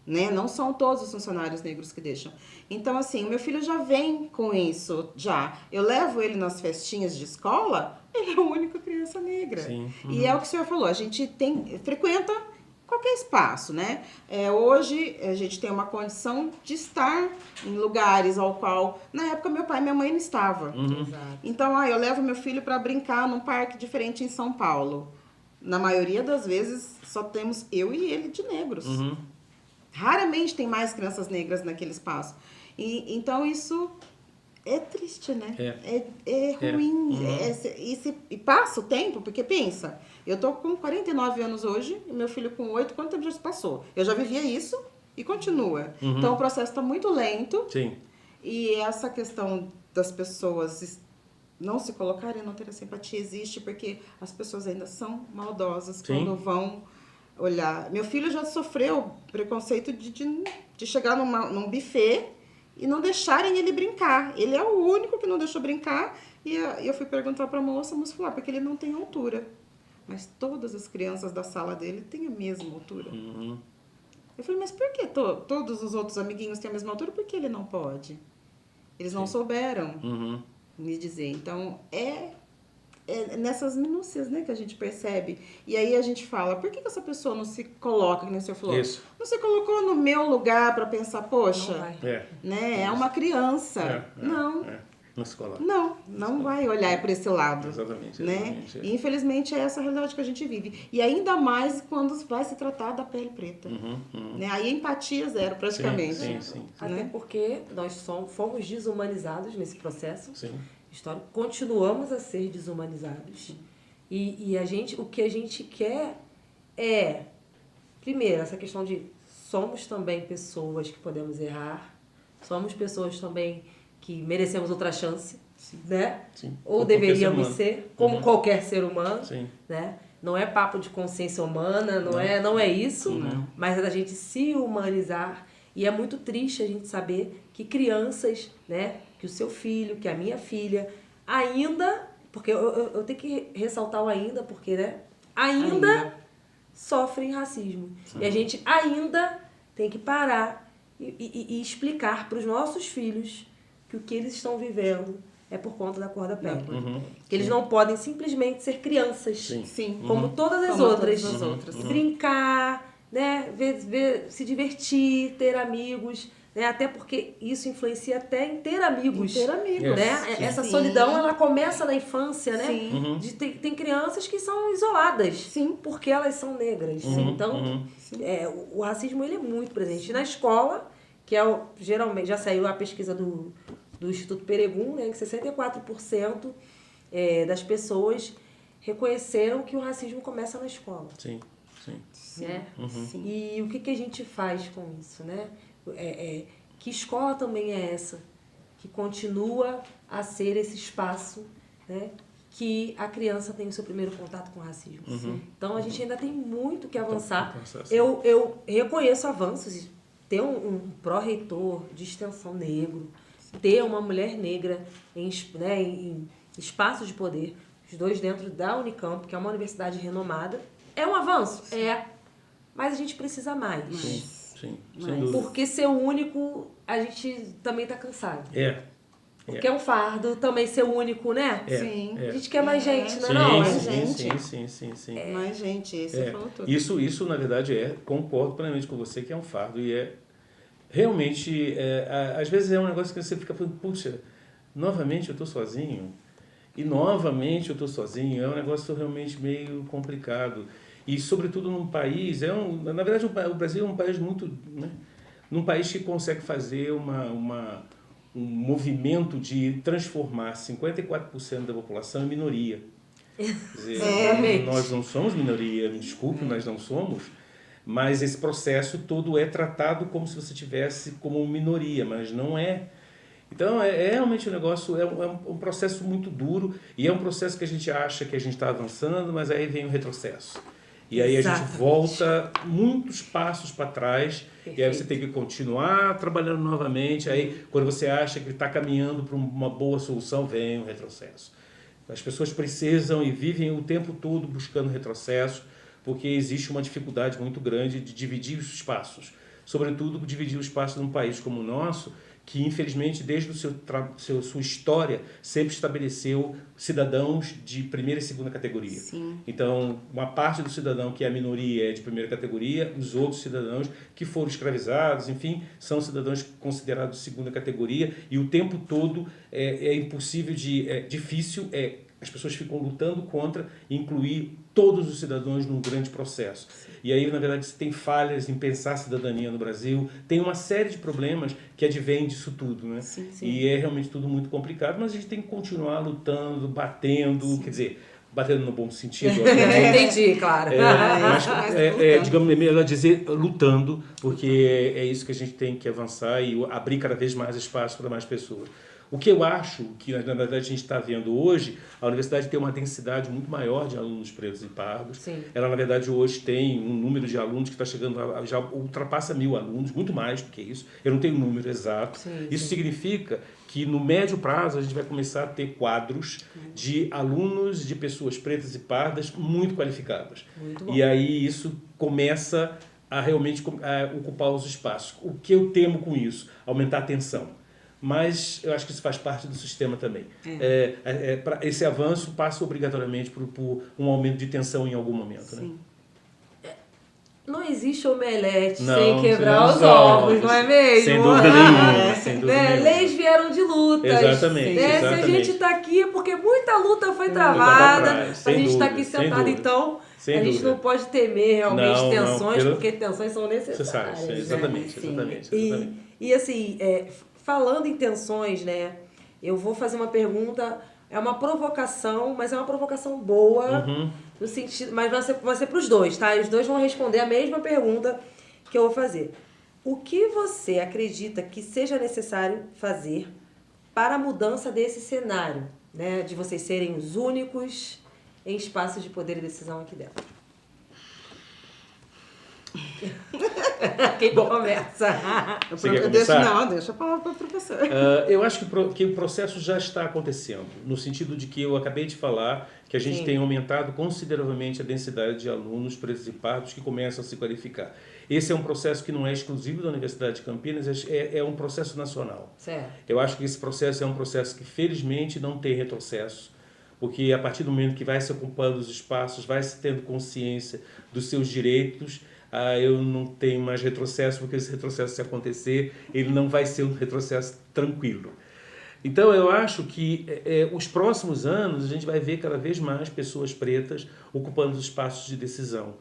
Né? Não são todos os funcionários negros que deixam. Então, assim, o meu filho já vem com isso, já. Eu levo ele nas festinhas de escola, ele é a única criança negra. E é o que o senhor falou, a gente frequenta qualquer espaço, né? Hoje, a gente tem uma condição de estar em lugares ao qual, na época, meu pai e minha mãe não estavam. Então, eu levo meu filho para brincar num parque diferente em São Paulo. Na maioria das vezes, só temos eu e ele de negros. Raramente tem mais crianças negras naquele espaço. Então, isso é triste, né? É ruim. E passa o tempo, porque pensa, eu tô com 49 anos hoje, e meu filho com 8, quanto tempo já se passou? Eu já vivia isso e continua. Então, o processo está muito lento. E essa questão das pessoas não se colocarem, não ter a simpatia, existe, porque as pessoas ainda são maldosas quando vão olhar. Meu filho já sofreu preconceito de chegar num buffet e não deixarem ele brincar. Ele é o único que não deixou brincar. E eu fui perguntar para a moça porque ele não tem altura. Mas todas as crianças da sala dele têm a mesma altura. Eu falei, mas por que todos os outros amiguinhos têm a mesma altura? Por que ele não pode? Eles não souberam me dizer. Então, é nessas minúcias, né, que a gente percebe. E aí a gente fala, por que essa pessoa não se coloca, que nem o senhor falou? Não se colocou no meu lugar para pensar, poxa, né, é uma criança. Não se coloca. Não vai olhar para esse lado. Exatamente. Né? E infelizmente é essa a realidade que a gente vive. E ainda mais quando vai se tratar da pele preta. Né? Aí empatia zero, praticamente. Sim. Até porque nós fomos desumanizados nesse processo. Histórico, continuamos a ser desumanizados. E o que a gente quer é, primeiro, essa questão de somos também pessoas que podemos errar, somos pessoas também que merecemos outra chance, né? Ou como deveríamos ser, como qualquer ser humano, né? Não é papo de consciência humana, não é isso, mas é da gente se humanizar. E é muito triste a gente saber que crianças, né, que o seu filho, que a minha filha, ainda, porque eu tenho que ressaltar o ainda, porque, né, ainda sofrem racismo. E a gente ainda tem que parar e explicar para os nossos filhos que o que eles estão vivendo é por conta da cor da pele. Que eles não podem simplesmente ser crianças, como todas as outras. Brincar, né, se divertir, ter amigos, né, até porque isso influencia até em ter amigos. Né? Essa solidão, ela começa na infância, né? Tem crianças que são isoladas, porque elas são negras. Então, o racismo, ele é muito presente. Na escola, que geralmente, já saiu a pesquisa do Instituto Peregun, né, que 64% das pessoas reconheceram que o racismo começa na escola. Né? E o que a gente faz com isso, né? Que escola também é essa que continua a ser esse espaço, né, que a criança tem o seu primeiro contato com o racismo. Então a gente ainda tem muito que avançar. Eu reconheço avanços, ter um pró-reitor de extensão negro, ter uma mulher negra em espaços de poder, os dois dentro da Unicamp, que é uma universidade renomada. É um avanço? Mas a gente precisa mais. Sim, sem dúvida. Porque ser o único, a gente também tá cansado. Porque é um fardo também ser o único, né? Sim. A gente quer mais gente, não é? Mais gente. Sim. Mais gente, você falou tudo. Isso, na verdade, concordo plenamente com você que é um fardo e realmente, às vezes é um negócio que você fica falando, puxa, novamente eu estou sozinho. E novamente eu estou sozinho. É um negócio realmente meio complicado. E, sobretudo, num país... na verdade, o Brasil é um país muito... Né, num país que consegue fazer um movimento de transformar 54% da população em minoria. Quer dizer, nós não somos minoria, me desculpe, nós não somos, mas esse processo todo é tratado como se você tivesse como minoria, mas não é. Então, é realmente um negócio, é um processo muito duro e é um processo que a gente acha que a gente está avançando, mas aí vem o retrocesso. E aí a gente volta muitos passos para trás. Perfeito. E aí você tem que continuar trabalhando novamente. Aí, quando você acha que está caminhando para uma boa solução, vem o retrocesso. As pessoas precisam e vivem o tempo todo buscando retrocesso, porque existe uma dificuldade muito grande de dividir os espaços. Sobretudo, dividir o espaço num país como o nosso, que infelizmente desde sua história sempre estabeleceu cidadãos de primeira e segunda categoria. Sim. Então, uma parte do cidadão que é a minoria é de primeira categoria, os outros cidadãos que foram escravizados, enfim, são cidadãos considerados de segunda categoria e o tempo todo é impossível, difícil, as pessoas ficam lutando contra incluir todos os cidadãos num grande processo. Sim. E aí, na verdade, você tem falhas em pensar a cidadania no Brasil, tem uma série de problemas que advêm disso tudo, né? Sim. E é realmente tudo muito complicado, mas a gente tem que continuar lutando, batendo, quer dizer, batendo no bom sentido. Entendi, claro. Digamos, é melhor dizer lutando, porque é isso que a gente tem que avançar e abrir cada vez mais espaço para mais pessoas. O que eu acho que, na verdade, a gente está vendo hoje, a universidade tem uma densidade muito maior de alunos pretos e pardos. Sim. Ela, na verdade, hoje tem um número de alunos que está chegando, já ultrapassa 1.000 alunos, muito mais do que isso. Eu não tenho o número exato. Isso significa que, no médio prazo, a gente vai começar a ter quadros de alunos, de pessoas pretas e pardas muito qualificadas. Muito bom. E aí isso começa a realmente ocupar os espaços. O que eu temo com isso? Aumentar a tensão. Mas eu acho que isso faz parte do sistema também. Esse avanço passa obrigatoriamente por um aumento de tensão em algum momento. Sim. Né? Não existe omelete sem quebrar os ovos, não é mesmo? Sem dúvida nenhuma. Sem dúvida nenhuma. Leis vieram de lutas. Exatamente. Se a gente está aqui é porque muita luta foi travada. A gente está aqui sentado, então a gente não pode temer realmente tensões, porque tensões são necessárias. Exatamente. E assim, falando em tensões, né? Eu vou fazer uma pergunta, é uma provocação, mas é uma provocação boa, no sentido, mas vai ser para os dois, tá? E os dois vão responder a mesma pergunta que eu vou fazer. O que você acredita que seja necessário fazer para a mudança desse cenário, né? De vocês serem os únicos em espaços de poder e decisão aqui dentro? Quem conversa? Você quer começar? Deixa eu falar para o professor. Eu acho que o processo já está acontecendo, no sentido de que eu acabei de falar que a gente tem aumentado consideravelmente a densidade de alunos pretos e pardos que começam a se qualificar. Esse é um processo que não é exclusivo da Universidade de Campinas, é um processo nacional. Certo. Eu acho que esse processo é um processo que, felizmente, não tem retrocesso, porque a partir do momento que vai se ocupando os espaços, vai se tendo consciência dos seus direitos, eu não tenho mais retrocesso, porque esse retrocesso, se acontecer, ele não vai ser um retrocesso tranquilo. Então, eu acho que os próximos anos a gente vai ver cada vez mais pessoas pretas ocupando os espaços de decisão,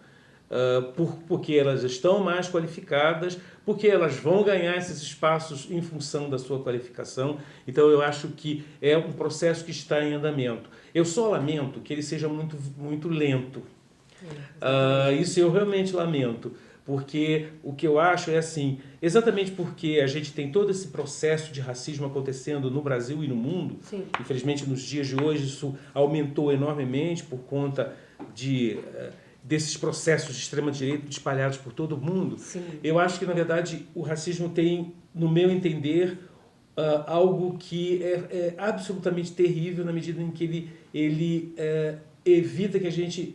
porque elas estão mais qualificadas, porque elas vão ganhar esses espaços em função da sua qualificação. Então, eu acho que é um processo que está em andamento. Eu só lamento que ele seja muito, muito lento. Isso eu realmente lamento, porque o que eu acho é assim, exatamente porque a gente tem todo esse processo de racismo acontecendo no Brasil e no mundo. Sim. Infelizmente nos dias de hoje isso aumentou enormemente por conta desses processos de extrema-direita espalhados por todo o mundo. Sim. Eu acho que, na verdade, o racismo tem, no meu entender, algo que é absolutamente terrível na medida em que ele evita que a gente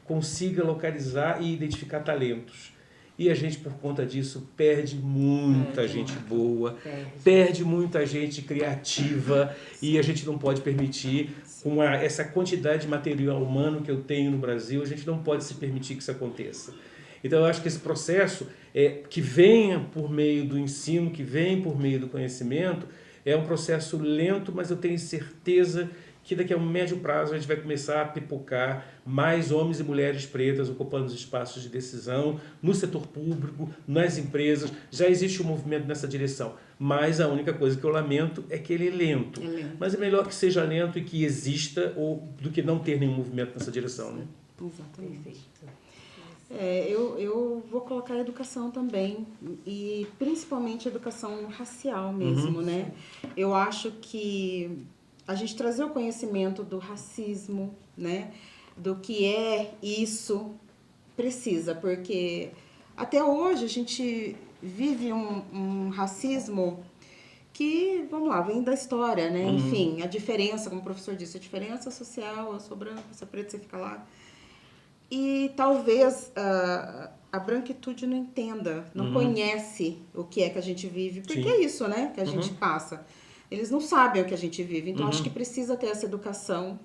consiga localizar e identificar talentos. E a gente, por conta disso, perde muita gente boa, perde muita gente criativa, e a gente não pode permitir, com essa quantidade de material humano que eu tenho no Brasil, a gente não pode se permitir que isso aconteça. Então, eu acho que esse processo, que venha por meio do ensino, que vem por meio do conhecimento, é um processo lento, mas eu tenho certeza que daqui a um médio prazo a gente vai começar a pipocar mais homens e mulheres pretas ocupando os espaços de decisão no setor público, nas empresas. Já existe um movimento nessa direção, mas a única coisa que eu lamento é que ele é lento. Mas é melhor que seja lento e que exista do que não ter nenhum movimento nessa direção. Né? Exatamente. Eu vou colocar a educação também, e principalmente a educação racial mesmo, né? Eu acho que a gente trazer o conhecimento do racismo, né? Do que é isso, precisa, porque até hoje a gente vive um racismo que, vamos lá, vem da história, né? Enfim, a diferença, como o professor disse, a diferença social, eu sou branca, você é preta, você fica lá. E talvez a branquitude não entenda, não conhece o que é que a gente vive, porque é isso, né, que a gente passa. Eles não sabem o que a gente vive, então acho que precisa ter essa educação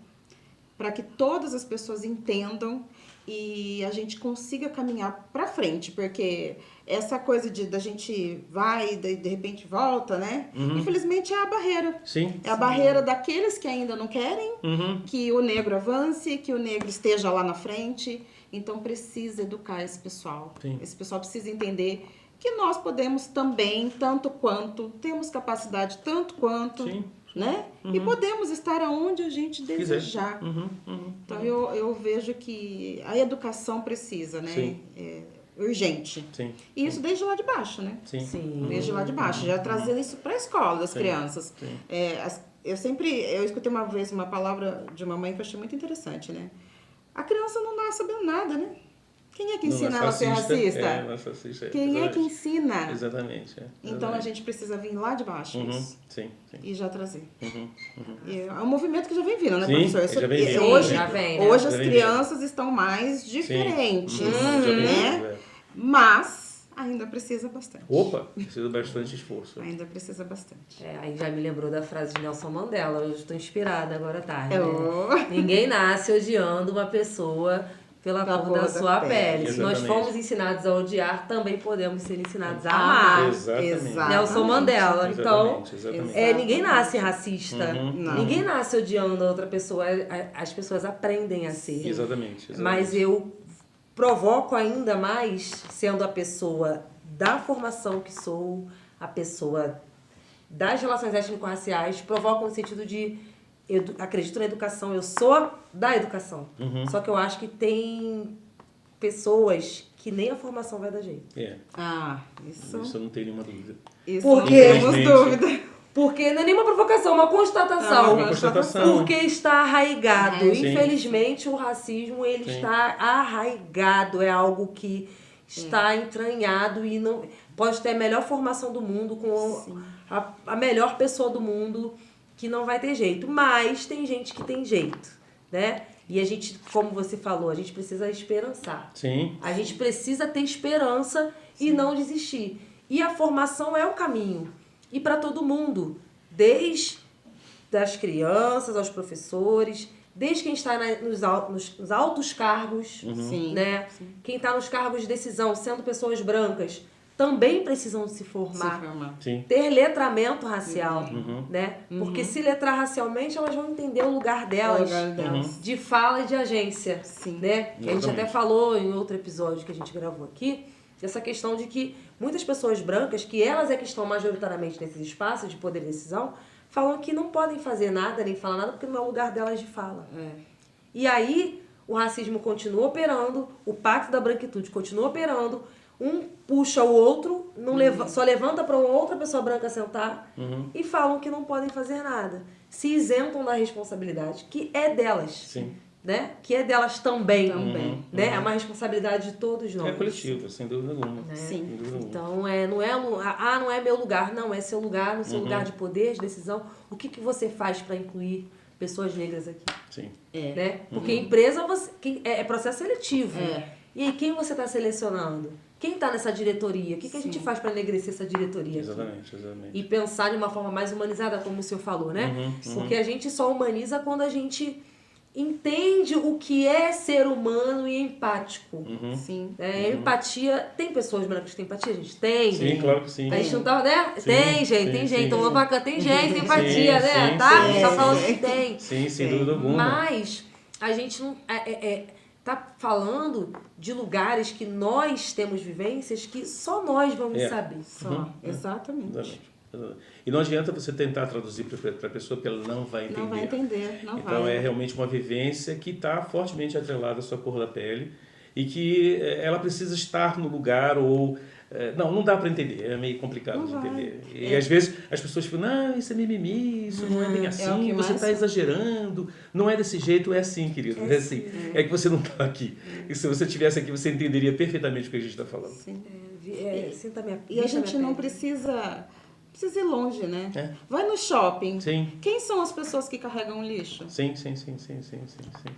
para que todas as pessoas entendam e a gente consiga caminhar para frente, porque essa coisa da gente vai e de repente volta, né? Infelizmente é a barreira. É a barreira daqueles que ainda não querem que o negro avance, que o negro esteja lá na frente. Então precisa educar esse pessoal. Esse pessoal precisa entender que nós podemos também, tanto quanto, temos capacidade tanto quanto, né? E podemos estar aonde a gente desejar. Então eu vejo que a educação precisa, né? Urgente. E isso desde lá de baixo, né? Desde lá de baixo. Já trazendo isso para a escola das crianças. Eu escutei uma vez uma palavra de uma mãe que eu achei muito interessante, né? A criança não nasce sabendo nada, né? Quem é que ensina ela a ser racista? Quem é que ensina? Exatamente. Então a gente precisa vir lá de baixo isso. E já trazer. E é um movimento que já vem vindo, né, professor? Já vem vindo. Hoje as crianças estão mais diferentes, né? Mas ainda precisa bastante. Precisa bastante esforço. Ainda precisa bastante. Aí já me lembrou da frase de Nelson Mandela. Eu estou inspirada agora à tarde. Né? Ninguém nasce odiando uma pessoa pela cor da sua pele. Se nós fomos ensinados a odiar, também podemos ser ensinados a amar. Exatamente. Nelson Mandela. Então, exatamente. Ninguém nasce racista. Ninguém nasce odiando a outra pessoa. As pessoas aprendem a ser. Exatamente. Mas eu provoco ainda mais, sendo a pessoa da formação que sou, a pessoa das relações étnico-raciais, provoco no sentido de eu acredito na educação, eu sou da educação. Só que eu acho que tem pessoas que nem a formação vai dar jeito. Isso eu não tenho nenhuma dúvida. Isso não temos dúvida. Porque não é nenhuma provocação, é uma constatação. Porque está arraigado. Infelizmente, o racismo, ele está arraigado. É algo que está entranhado e não pode ter a melhor formação do mundo, com a melhor pessoa do mundo, que não vai ter jeito. Mas tem gente que tem jeito, né? E a gente, como você falou, a gente precisa esperançar. A gente precisa ter esperança e não desistir. E a formação é o caminho. E para todo mundo, desde das crianças aos professores, desde quem está nos altos cargos, né? Quem está nos cargos de decisão, sendo pessoas brancas, também precisam se formar. Ter letramento racial, né? Porque se letrar racialmente, elas vão entender o lugar delas, de fala e de agência, né? Que a gente até falou em outro episódio que a gente gravou aqui, essa questão de que muitas pessoas brancas, que elas é que estão majoritariamente nesses espaços de poder e decisão, falam que não podem fazer nada, nem falar nada, porque não é o lugar delas de fala. E aí, o racismo continua operando, o pacto da branquitude continua operando, um puxa o outro, só levanta para uma outra pessoa branca sentar e falam que não podem fazer nada. Se isentam da responsabilidade, que é delas. né? Que é delas também. Né? Uhum. É uma responsabilidade de todos nós. É coletiva, sem dúvida alguma. Né? Sim. Sem dúvida Então, não é meu lugar. Não, é seu lugar, no seu lugar de poder, de decisão. O que você faz para incluir pessoas negras aqui? Sim. Né? Porque empresa é processo seletivo. E aí, quem você está selecionando? Quem está nessa diretoria? O que a gente faz para enegrecer essa diretoria aqui? Exatamente. E pensar de uma forma mais humanizada, como o senhor falou, né? Porque a gente só humaniza quando a gente entende o que é ser humano e empático. Sim. Empatia... Tem pessoas brancas que têm empatia? A gente tem. Sim, claro que sim. A gente não tá, né? Sim, tem gente. sim. Tomou vacana, tem gente, tem empatia, né? Sim, tá? sim, A gente tá falando que tem. Sim, sem dúvida alguma. Mas a gente não... tá falando de lugares que nós temos vivências que só nós vamos saber. Só. Exatamente. E não adianta você tentar traduzir para a pessoa, porque ela não vai entender. Não vai entender, Então é realmente uma vivência que está fortemente atrelada à sua cor da pele e que ela precisa estar no lugar ou... Não dá para entender, é meio complicado de entender. E às vezes as pessoas ficam, não, isso é mimimi, isso não é bem assim, você está exagerando, não é desse jeito, é assim, querido, é assim. É que você não está aqui. E se você estivesse aqui, você entenderia perfeitamente o que a gente está falando. Sim. E a gente não precisa ir longe, né? Vai no shopping. Sim. Quem são as pessoas que carregam lixo? Sim.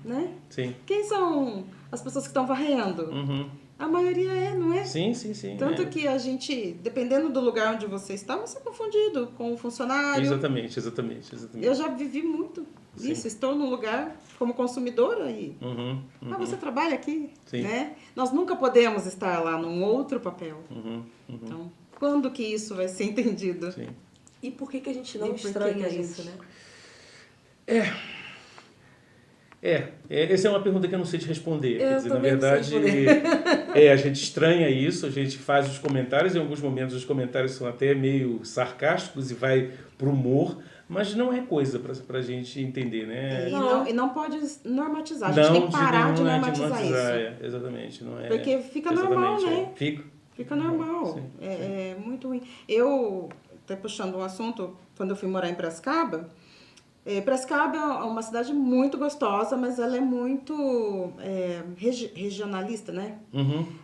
Né? Sim. Quem são as pessoas que estão varrendo? A maioria não é? Sim. Tanto que a gente, dependendo do lugar onde você está, você é confundido com o funcionário. Exatamente. Eu já vivi muito isso. Estou num lugar como consumidora e... você trabalha aqui, né? Nós nunca podemos estar lá num outro papel. Então, quando que isso vai ser entendido? Sim. E por que a gente não estranha isso, né? Essa é uma pergunta que eu não sei te responder. Quer dizer, na verdade, a gente estranha isso, a gente faz os comentários, em alguns momentos os comentários são até meio sarcásticos e vai pro humor, mas não é coisa pra gente entender, né? E não pode normatizar, a gente tem que parar de normatizar isso. Exatamente, não é. Porque fica normal, né? Fica normal. Sim. É muito ruim. Eu, até puxando um assunto, quando eu fui morar em Piracicaba, Piracicaba é uma cidade muito gostosa, mas ela é muito regionalista, né?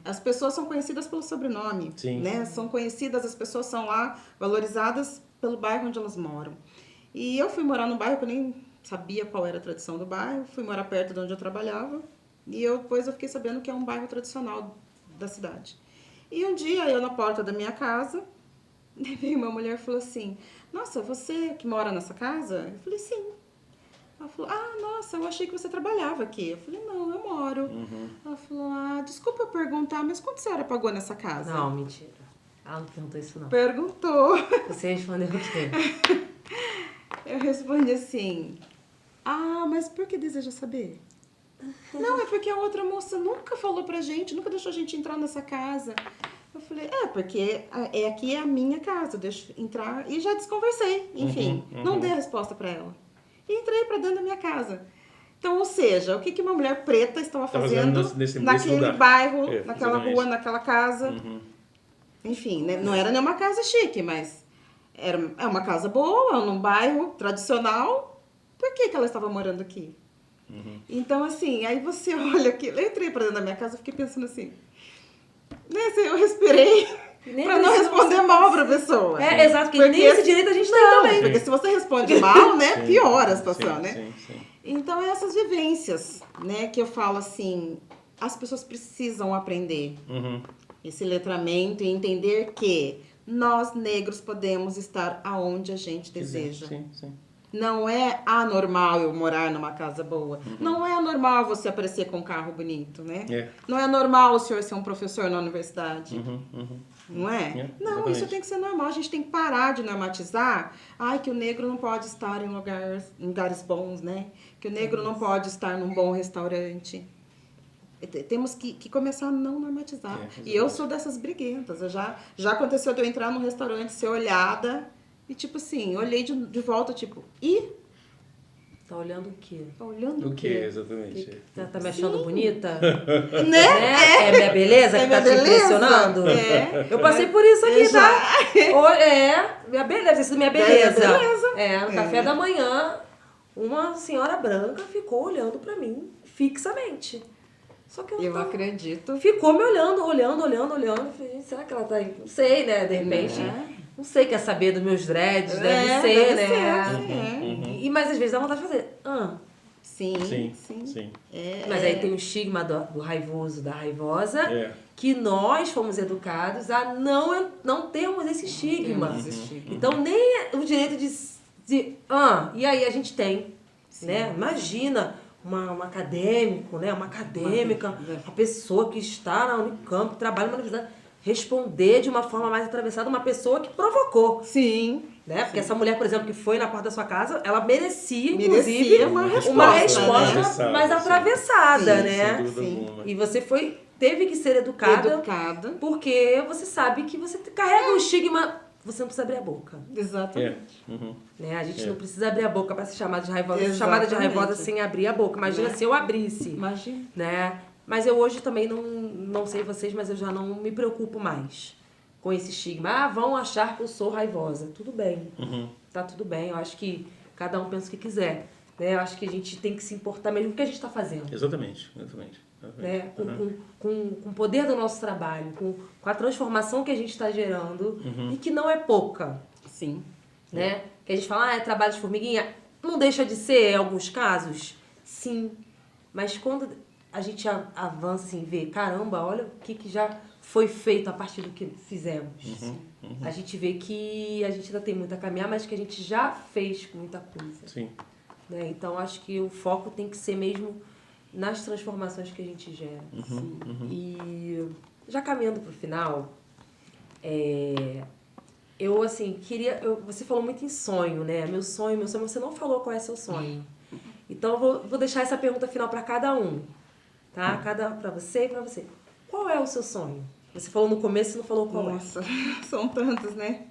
As pessoas são conhecidas pelo sobrenome, né? São conhecidas, as pessoas são lá valorizadas pelo bairro onde elas moram. E eu fui morar num bairro que eu nem sabia qual era a tradição do bairro, fui morar perto de onde eu trabalhava, e depois eu fiquei sabendo que é um bairro tradicional da cidade. E um dia, eu na porta da minha casa, veio uma mulher e falou assim, nossa, você que mora nessa casa? Eu falei, sim. Ela falou, nossa, eu achei que você trabalhava aqui. Eu falei, não, eu moro. Ela falou, desculpa eu perguntar, mas quanto a senhora pagou nessa casa? Não, mentira. Ela não perguntou isso, não. Perguntou. Você respondeu o quê? Eu respondi assim, mas por que deseja saber? Não, é porque a outra moça nunca falou pra gente, nunca deixou a gente entrar nessa casa. Eu falei, porque aqui é a minha casa, deixa eu entrar. E já desconversei, enfim, não dei a resposta pra ela. E entrei pra dentro da minha casa. Então, ou seja, o que uma mulher preta estava fazendo naquele bairro, naquela rua, naquela casa. Enfim, né? Não era nem uma casa chique, mas é uma casa boa, num bairro tradicional. Por que ela estava morando aqui? Então, assim, aí você olha aquilo. Eu entrei pra dentro da minha casa e fiquei pensando assim... Eu respirei pra não responder mal pra pessoa. Exato, porque nem esse direito a gente tem também. Porque se você responde mal, né, piora a situação, né? Sim. Então, é essas vivências, né, que eu falo assim, as pessoas precisam aprender esse letramento e entender que nós, negros, podemos estar aonde a gente deseja. Sim. Não é anormal eu morar numa casa boa. Não é anormal você aparecer com um carro bonito, né? Não é normal o senhor ser um professor na universidade. Não é? Não, exatamente. Isso tem que ser normal. A gente tem que parar de normatizar. Que o negro não pode estar em lugares bons, né? Que o negro não pode estar num bom restaurante. Temos que começar a não normatizar. E eu sou dessas briguentas. Já aconteceu de eu entrar num restaurante, ser olhada... E, tipo assim, olhei de volta, tipo, Tá olhando o quê? Tá olhando o quê? Exatamente. Tá me achando bonita? Né? É minha beleza que tá te impressionando? Eu passei por isso aqui, tá? Minha beleza, deve ter sido minha beleza. No café da manhã, uma senhora branca ficou olhando pra mim fixamente. Só que eu acredito. Ficou me olhando. Falei, gente, será que ela tá... Não sei, né? De repente... Não sei, quer saber dos meus dreads, deve ser, né? Mas às vezes dá vontade de fazer. Sim. Mas aí tem o estigma do raivoso, da raivosa, que nós fomos educados a não termos esse estigma. Então, nem o direito de e aí a gente tem, né? Imagina um acadêmico, né? Uma acadêmica, uma pessoa que está na Unicamp, que trabalha numa universidade, responder de uma forma mais atravessada uma pessoa que provocou. Sim. Né? Porque essa mulher, por exemplo, que foi na porta da sua casa, ela merecia inclusive, uma resposta mais atravessada, né? Sim. E você teve que ser educada. Porque você sabe que você carrega um estigma, você não precisa abrir a boca. Exatamente. Né? A gente não precisa abrir a boca para ser chamada de raivosa. Chamada de raivosa sem abrir a boca. Imagina se eu abrisse. Imagina. Né? Mas eu hoje também não sei vocês, mas eu já não me preocupo mais com esse estigma. Vão achar que eu sou raivosa. Tudo bem. Tá tudo bem. Eu acho que cada um pensa o que quiser. Né? Eu acho que a gente tem que se importar mesmo com o que a gente está fazendo. Exatamente. Né? Com o poder do nosso trabalho, com a transformação que a gente está gerando e que não é pouca. Sim. Né? Que a gente fala, é trabalho de formiguinha. Não deixa de ser em alguns casos? Sim. Mas quando a gente avança assim, vê, caramba, olha o que já foi feito a partir do que fizemos. A gente vê que a gente ainda tem muito a caminhar, mas que a gente já fez muita coisa. Sim. Né? Então, acho que o foco tem que ser mesmo nas transformações que a gente gera. E já caminhando para o final, eu, assim, você falou muito em sonho, né? Meu sonho, você não falou qual é seu sonho. Então, eu vou deixar essa pergunta final para cada um. Tá? Para você e para você. Qual é o seu sonho? Você falou no começo e não falou qual Nossa, são tantos, né?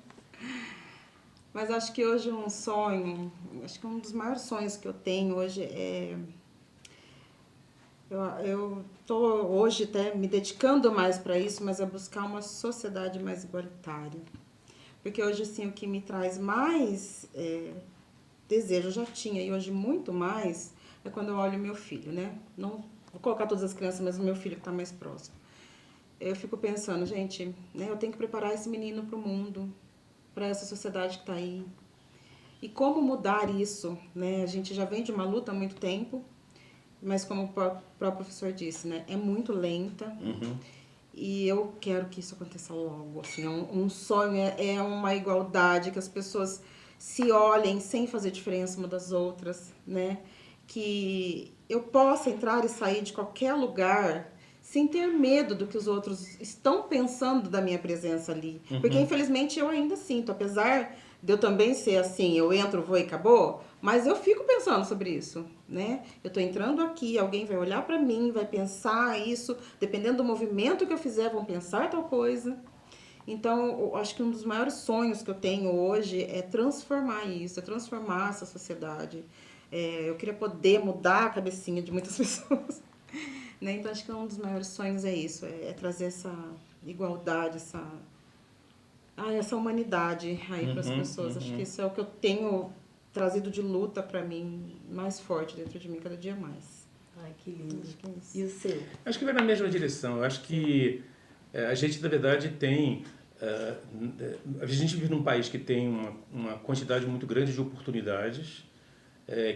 Mas acho que hoje um sonho, acho que um dos maiores sonhos que eu tenho hoje é... Eu estou hoje até me dedicando mais para isso, mas é buscar uma sociedade mais igualitária. Porque hoje, assim, o que me traz mais desejo, eu já tinha, e hoje muito mais, é quando eu olho meu filho, né? Não vou colocar todas as crianças, mas o meu filho que está mais próximo. Eu fico pensando, gente, né, eu tenho que preparar esse menino para o mundo, para essa sociedade que está aí. E como mudar isso, né? A gente já vem de uma luta há muito tempo, mas como o próprio professor disse, né, é muito lenta. E eu quero que isso aconteça logo. Assim, um sonho é uma igualdade, que as pessoas se olhem sem fazer diferença umas das outras, né? Que eu possa entrar e sair de qualquer lugar sem ter medo do que os outros estão pensando da minha presença ali. Porque, infelizmente, eu ainda sinto, apesar de eu também ser assim, eu entro, vou e acabou, mas eu fico pensando sobre isso, né? Eu tô entrando aqui, alguém vai olhar pra mim, vai pensar isso, dependendo do movimento que eu fizer, vão pensar tal coisa. Então, eu acho que um dos maiores sonhos que eu tenho hoje é transformar isso, é transformar essa sociedade. Eu queria poder mudar a cabecinha de muitas pessoas. Né? Então, acho que um dos maiores sonhos é isso, é trazer essa igualdade, essa humanidade aí para as pessoas. Acho que isso é o que eu tenho trazido de luta para mim, mais forte dentro de mim, cada dia mais. Ai, que lindo. Acho que é isso. E o seu? Acho que vai na mesma direção. Eu acho que a gente, na verdade, tem... a gente vive num país que tem uma quantidade muito grande de oportunidades,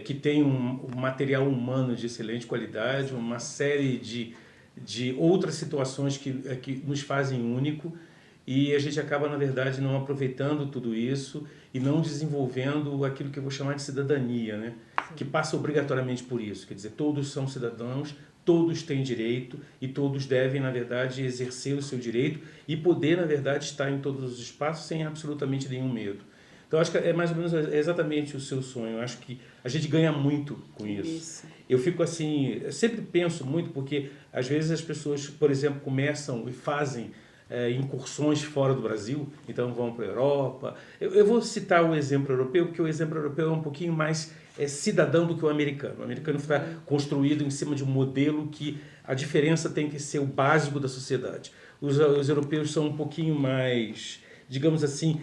que tem um material humano de excelente qualidade, uma série de outras situações que nos fazem único, e a gente acaba, na verdade, não aproveitando tudo isso e não desenvolvendo aquilo que eu vou chamar de cidadania, né? Que passa obrigatoriamente por isso. Quer dizer, todos são cidadãos, todos têm direito e todos devem, na verdade, exercer o seu direito e poder, na verdade, estar em todos os espaços sem absolutamente nenhum medo. Então, acho que é mais ou menos exatamente o seu sonho. Eu acho que a gente ganha muito com isso. Eu fico assim, eu sempre penso muito, porque às vezes as pessoas, por exemplo, começam e fazem incursões fora do Brasil, então vão para a Europa. Eu vou citar o exemplo europeu, porque o exemplo europeu é um pouquinho mais cidadão do que o americano. O americano está construído em cima de um modelo que a diferença tem que ser o básico da sociedade. Os europeus são um pouquinho mais... digamos assim,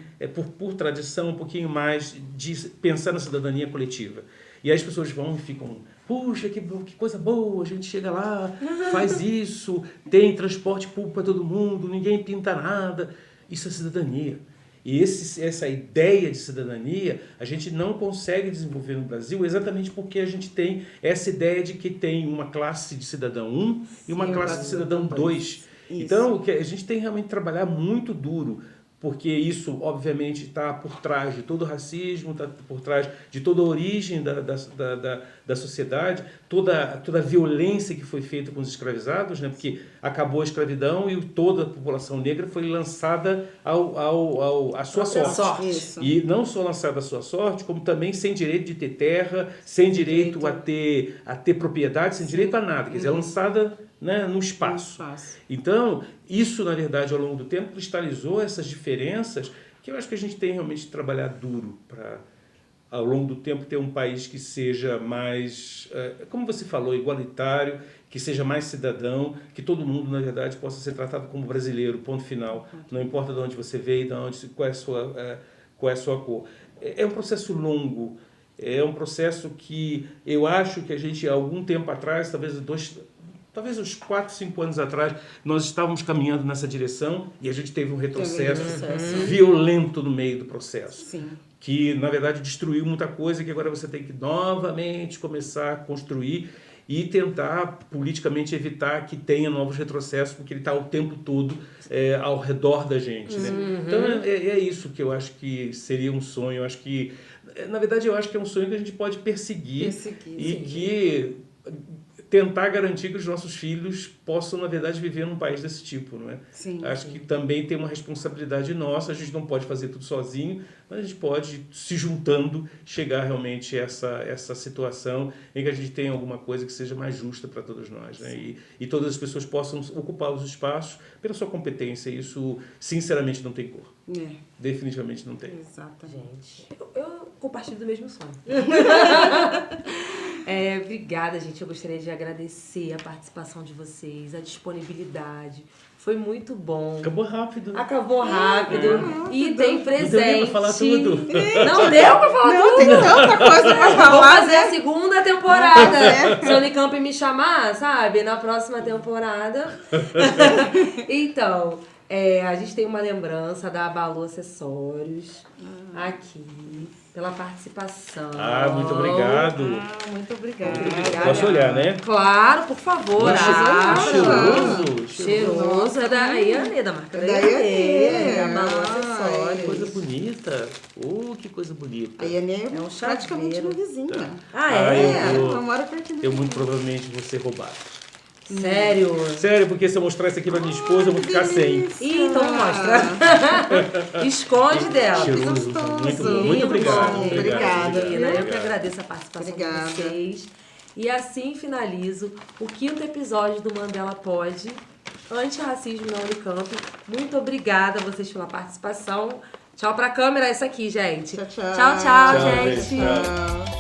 por tradição, um pouquinho mais de pensar na cidadania coletiva. E aí as pessoas vão e ficam, puxa, que coisa boa, a gente chega lá, faz isso, tem transporte público para todo mundo, ninguém pinta nada. Isso é cidadania. E essa ideia de cidadania a gente não consegue desenvolver no Brasil exatamente porque a gente tem essa ideia de que tem uma classe de cidadão 1 e uma classe de cidadão 2. Então, a gente tem realmente que trabalhar muito duro, porque isso, obviamente, está por trás de todo o racismo, está por trás de toda a origem da sociedade, toda a violência que foi feita com os escravizados, né? Porque acabou a escravidão e toda a população negra foi lançada à sua sorte. Isso. E não só lançada à sua sorte, como também sem direito de ter terra, sem direito a ter propriedade, sem direito a nada. Quer dizer, lançada, né, no espaço. Então, isso, na verdade, ao longo do tempo, cristalizou essas diferenças que eu acho que a gente tem realmente de trabalhar duro para, ao longo do tempo, ter um país que seja mais, como você falou, igualitário, que seja mais cidadão, que todo mundo, na verdade, possa ser tratado como brasileiro, ponto final. Não importa de onde você veio, qual é a sua cor. É um processo longo, é um processo que eu acho que a gente, há algum tempo atrás, talvez uns 4, 5 anos atrás, nós estávamos caminhando nessa direção e a gente teve um retrocesso violento no meio do processo. Sim. Que, na verdade, destruiu muita coisa que agora você tem que novamente começar a construir e tentar politicamente evitar que tenha novos retrocessos, porque ele está o tempo todo ao redor da gente. Né? Então, é isso que eu acho que seria um sonho. Eu acho que, na verdade, eu acho que é um sonho que a gente pode perseguir e que tentar garantir que os nossos filhos possam, na verdade, viver num país desse tipo, não é? Acho que também tem uma responsabilidade nossa, a gente não pode fazer tudo sozinho, mas a gente pode, se juntando, chegar realmente a essa situação em que a gente tenha alguma coisa que seja mais justa para todos nós, né? E todas as pessoas possam ocupar os espaços pela sua competência. Isso, sinceramente, não tem cor. Definitivamente não tem. Exatamente. Eu compartilho do mesmo sonho. Obrigada, gente. Eu gostaria de agradecer a participação de vocês, a disponibilidade. Foi muito bom. Acabou rápido. E tem presente. Não deu pra falar tudo. Não deu pra falar tudo? Tem tanta coisa pra falar. Vou fazer a segunda temporada. Se a Unicamp me chamar, sabe? Na próxima temporada. Então, a gente tem uma lembrança da Abalu Acessórios aqui. Pela participação. Muito obrigado. Muito obrigada. Posso olhar, né? Claro, por favor. Cheiroso. É da Ianê, da marca da Ianê. Da Abalu Acessórios. Que coisa bonita. Que coisa bonita. A Ianê é um praticamente uma vizinha. Eu moro perto eu muito provavelmente vou ser roubado. Sério? Sério, porque se eu mostrar isso aqui pra minha esposa, eu vou ficar sem. Então mostra. Esconde dela. Cheiroso. Muito obrigado. Obrigada. Eu que agradeço a participação de vocês. E assim finalizo o 5º episódio do Mandela Pod, Antirracismo na Unicamp. Muito obrigada a vocês pela participação. Tchau pra câmera, essa aqui, gente. Tchau, gente. Tchau.